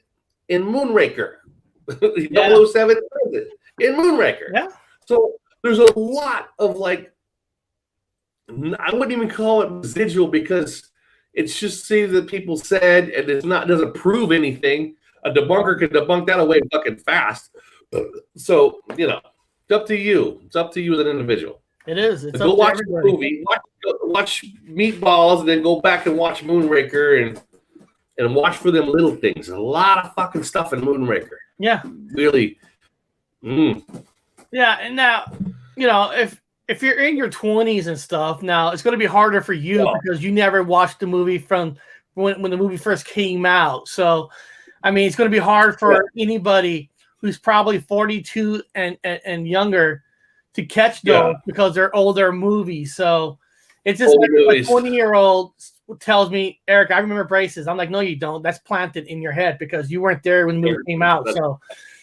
in Moonraker. 007 says it. in Moonraker. Yeah. So there's a lot of like, I wouldn't even call it residual because it's just things that people said and doesn't prove anything. A debunker can debunk that away fucking fast. So, you know, it's up to you. It's up to you as an individual. It is. It's go up watch to the movie, watch Meatballs, and then go back and watch Moonraker and watch for them little things. A lot of fucking stuff in Moonraker. Yeah. Really. Yeah, and now, you know, if you're in your 20s and stuff, now it's going to be harder for you because you never watched the movie from when the movie first came out. So, I mean, it's going to be hard for anybody who's probably 42 and younger to catch those because they're older movies. So it's just like a 20-year-old tells me, Eric, I remember Braces. I'm like, no, you don't. That's planted in your head because you weren't there when the movie came out. So,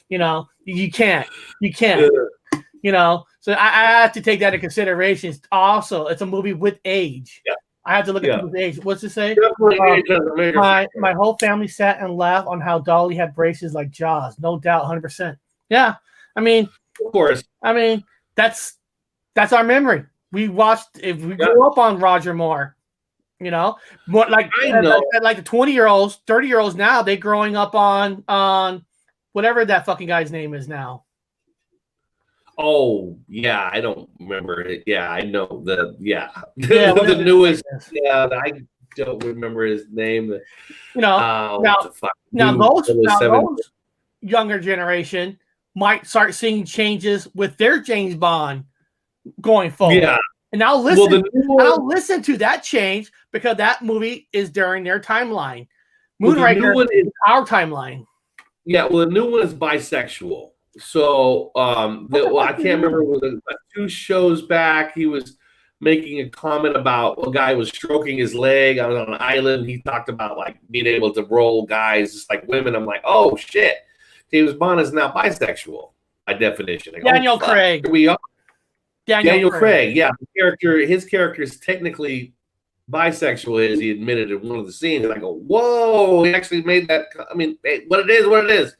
you know, you can't. You know, so I have to take that into consideration. Also, it's a movie with age. Yeah. I have to look at the age. What's it say? My whole family sat and laughed on how Dolly had braces like Jaws. No doubt, 100%. Yeah. I mean, of course. I mean, that's our memory. We watched, if we grew up on Roger Moore, you know, more like the 20-year-olds, 30-year-olds now, they growing up on whatever that fucking guy's name is now. Oh, yeah, I don't remember it. Yeah, I know the newest. Yeah, I don't remember his name. You know, now those younger generation might start seeing changes with their James Bond going forward. Yeah. And I'll listen to that change because that movie is during their timeline. Moonraker is our timeline. Yeah, well, the new one is bisexual. So I can't remember, it was 2 shows back. He was making a comment about a guy was stroking his leg on an island. He talked about like being able to roll guys just like women. I'm like, oh shit, James Bond is now bisexual by definition. Like, Daniel Craig. Here we are. Daniel Craig. Yeah, his character is technically bisexual, as he admitted in one of the scenes. And I go, whoa, he actually made that. I mean, what it is.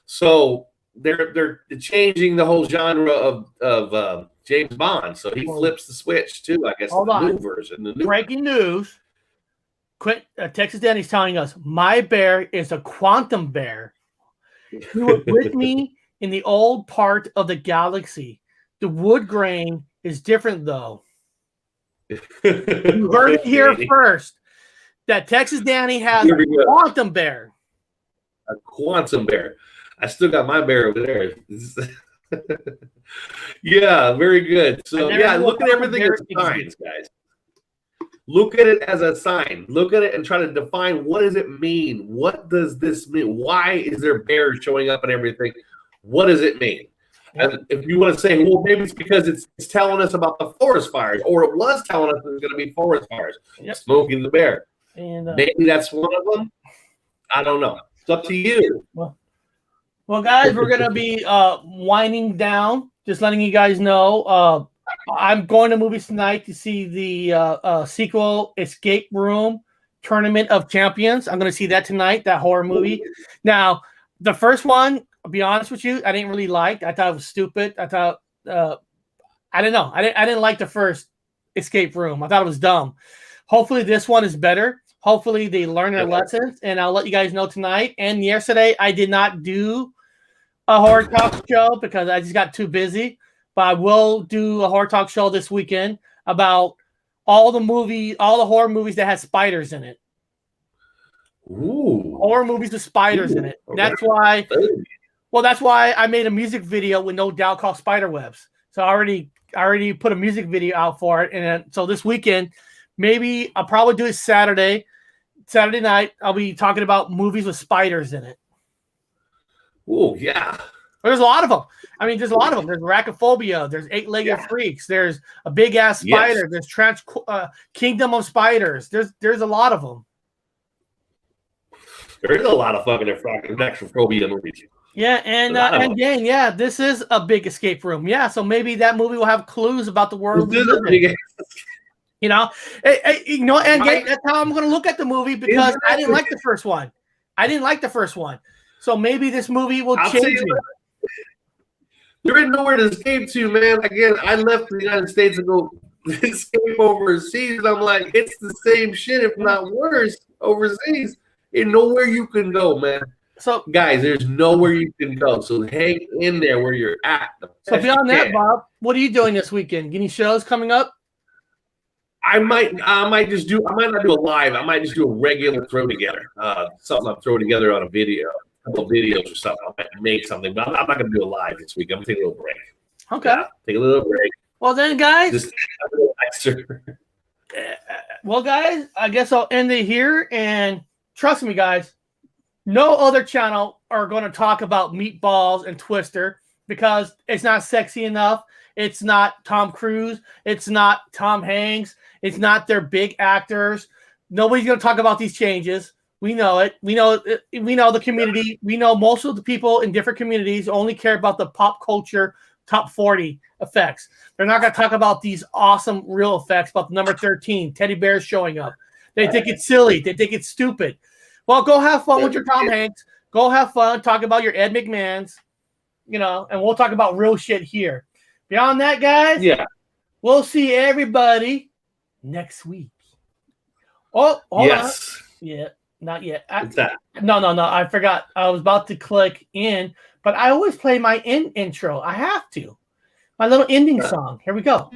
So they're changing the whole genre of James Bond, so he flips the switch too. I guess the new version. Breaking news: Texas Danny's telling us my bear is a quantum bear. He was with me in the old part of the galaxy. The wood grain is different, though. You heard it here first. That Texas Danny has a quantum bear. A quantum bear. I still got my bear over there. Yeah, very good. So look at everything as signs, guys. Look at it as a sign. Look at it and try to define, what does it mean? What does this mean? Why is there bears showing up and everything? What does it mean? And if you want to say, well, maybe it's because it's telling us about the forest fires, or it was telling us there's going to be forest fires. Smoking the bear. And maybe that's one of them. I don't know. It's up to you. Well, guys, we're going to be winding down, just letting you guys know. I'm going to movies tonight to see the sequel, Escape Room Tournament of Champions. I'm going to see that tonight, that horror movie. Now, the first one, I'll be honest with you, I didn't really like. I thought it was stupid. I thought, I don't know. I didn't like the first Escape Room. I thought it was dumb. Hopefully this one is better. Hopefully they learn their lessons, and I'll let you guys know tonight. And yesterday I did not do a horror talk show because I just got too busy. But I will do a horror talk show this weekend about all the horror movies that have spiders in it. Ooh. Horror movies with spiders in it. That's why. Well, that's why I made a music video with No Doubt called Spiderwebs. So I already put a music video out for it, and so this weekend, maybe I'll probably do it Saturday night. I'll be talking about movies with spiders in it. Oh yeah. There's a lot of them. I mean, there's a lot of them. There's Arachnophobia. There's Eight-Legged Freaks. There's a big-ass spider. There's Kingdom of Spiders. There's a lot of them. There is a lot of fucking Arachnophobia movies. Yeah, and again, this is a big escape room. Yeah, so maybe that movie will have clues about the world we live in. You know, and that's how I'm going to look at the movie because I didn't like the first one. So maybe this movie will change me. There ain't nowhere to escape to, man. Again, I left the United States to go escape overseas. I'm like, it's the same shit, if not worse, overseas. Ain't nowhere you can go, man. So, guys, there's nowhere you can go. So hang in there where you're at. So beyond that, Bob, what are you doing this weekend? Any shows coming up? I might not do a live. I might just do a regular throw together. Something I'll throw together on a video, a couple of videos or something. I might make something, but I'm not going to do a live this week. I'm going to take a little break. Okay. Yeah, take a little break. Well then, guys. Just a little extra. Well, guys, I guess I'll end it here. And trust me, guys, no other channel are going to talk about Meatballs and Twister because it's not sexy enough. It's not Tom Cruise. It's not Tom Hanks. It's not their big actors. Nobody's going to talk about these changes. We know it. We know the community. We know most of the people in different communities only care about the pop culture top 40 effects. They're not going to talk about these awesome real effects about the number 13, teddy bears showing up. They think it's silly. They think it's stupid. Well, go have fun with your Tom Hanks. Go have fun. Talk about your Ed McMahons, and we'll talk about real shit here. Beyond that, guys, we'll see everybody next week. Oh, hold on. Yeah, not yet. No. I forgot. I was about to click in, but I always play my intro. I have to. My little ending song. Here we go.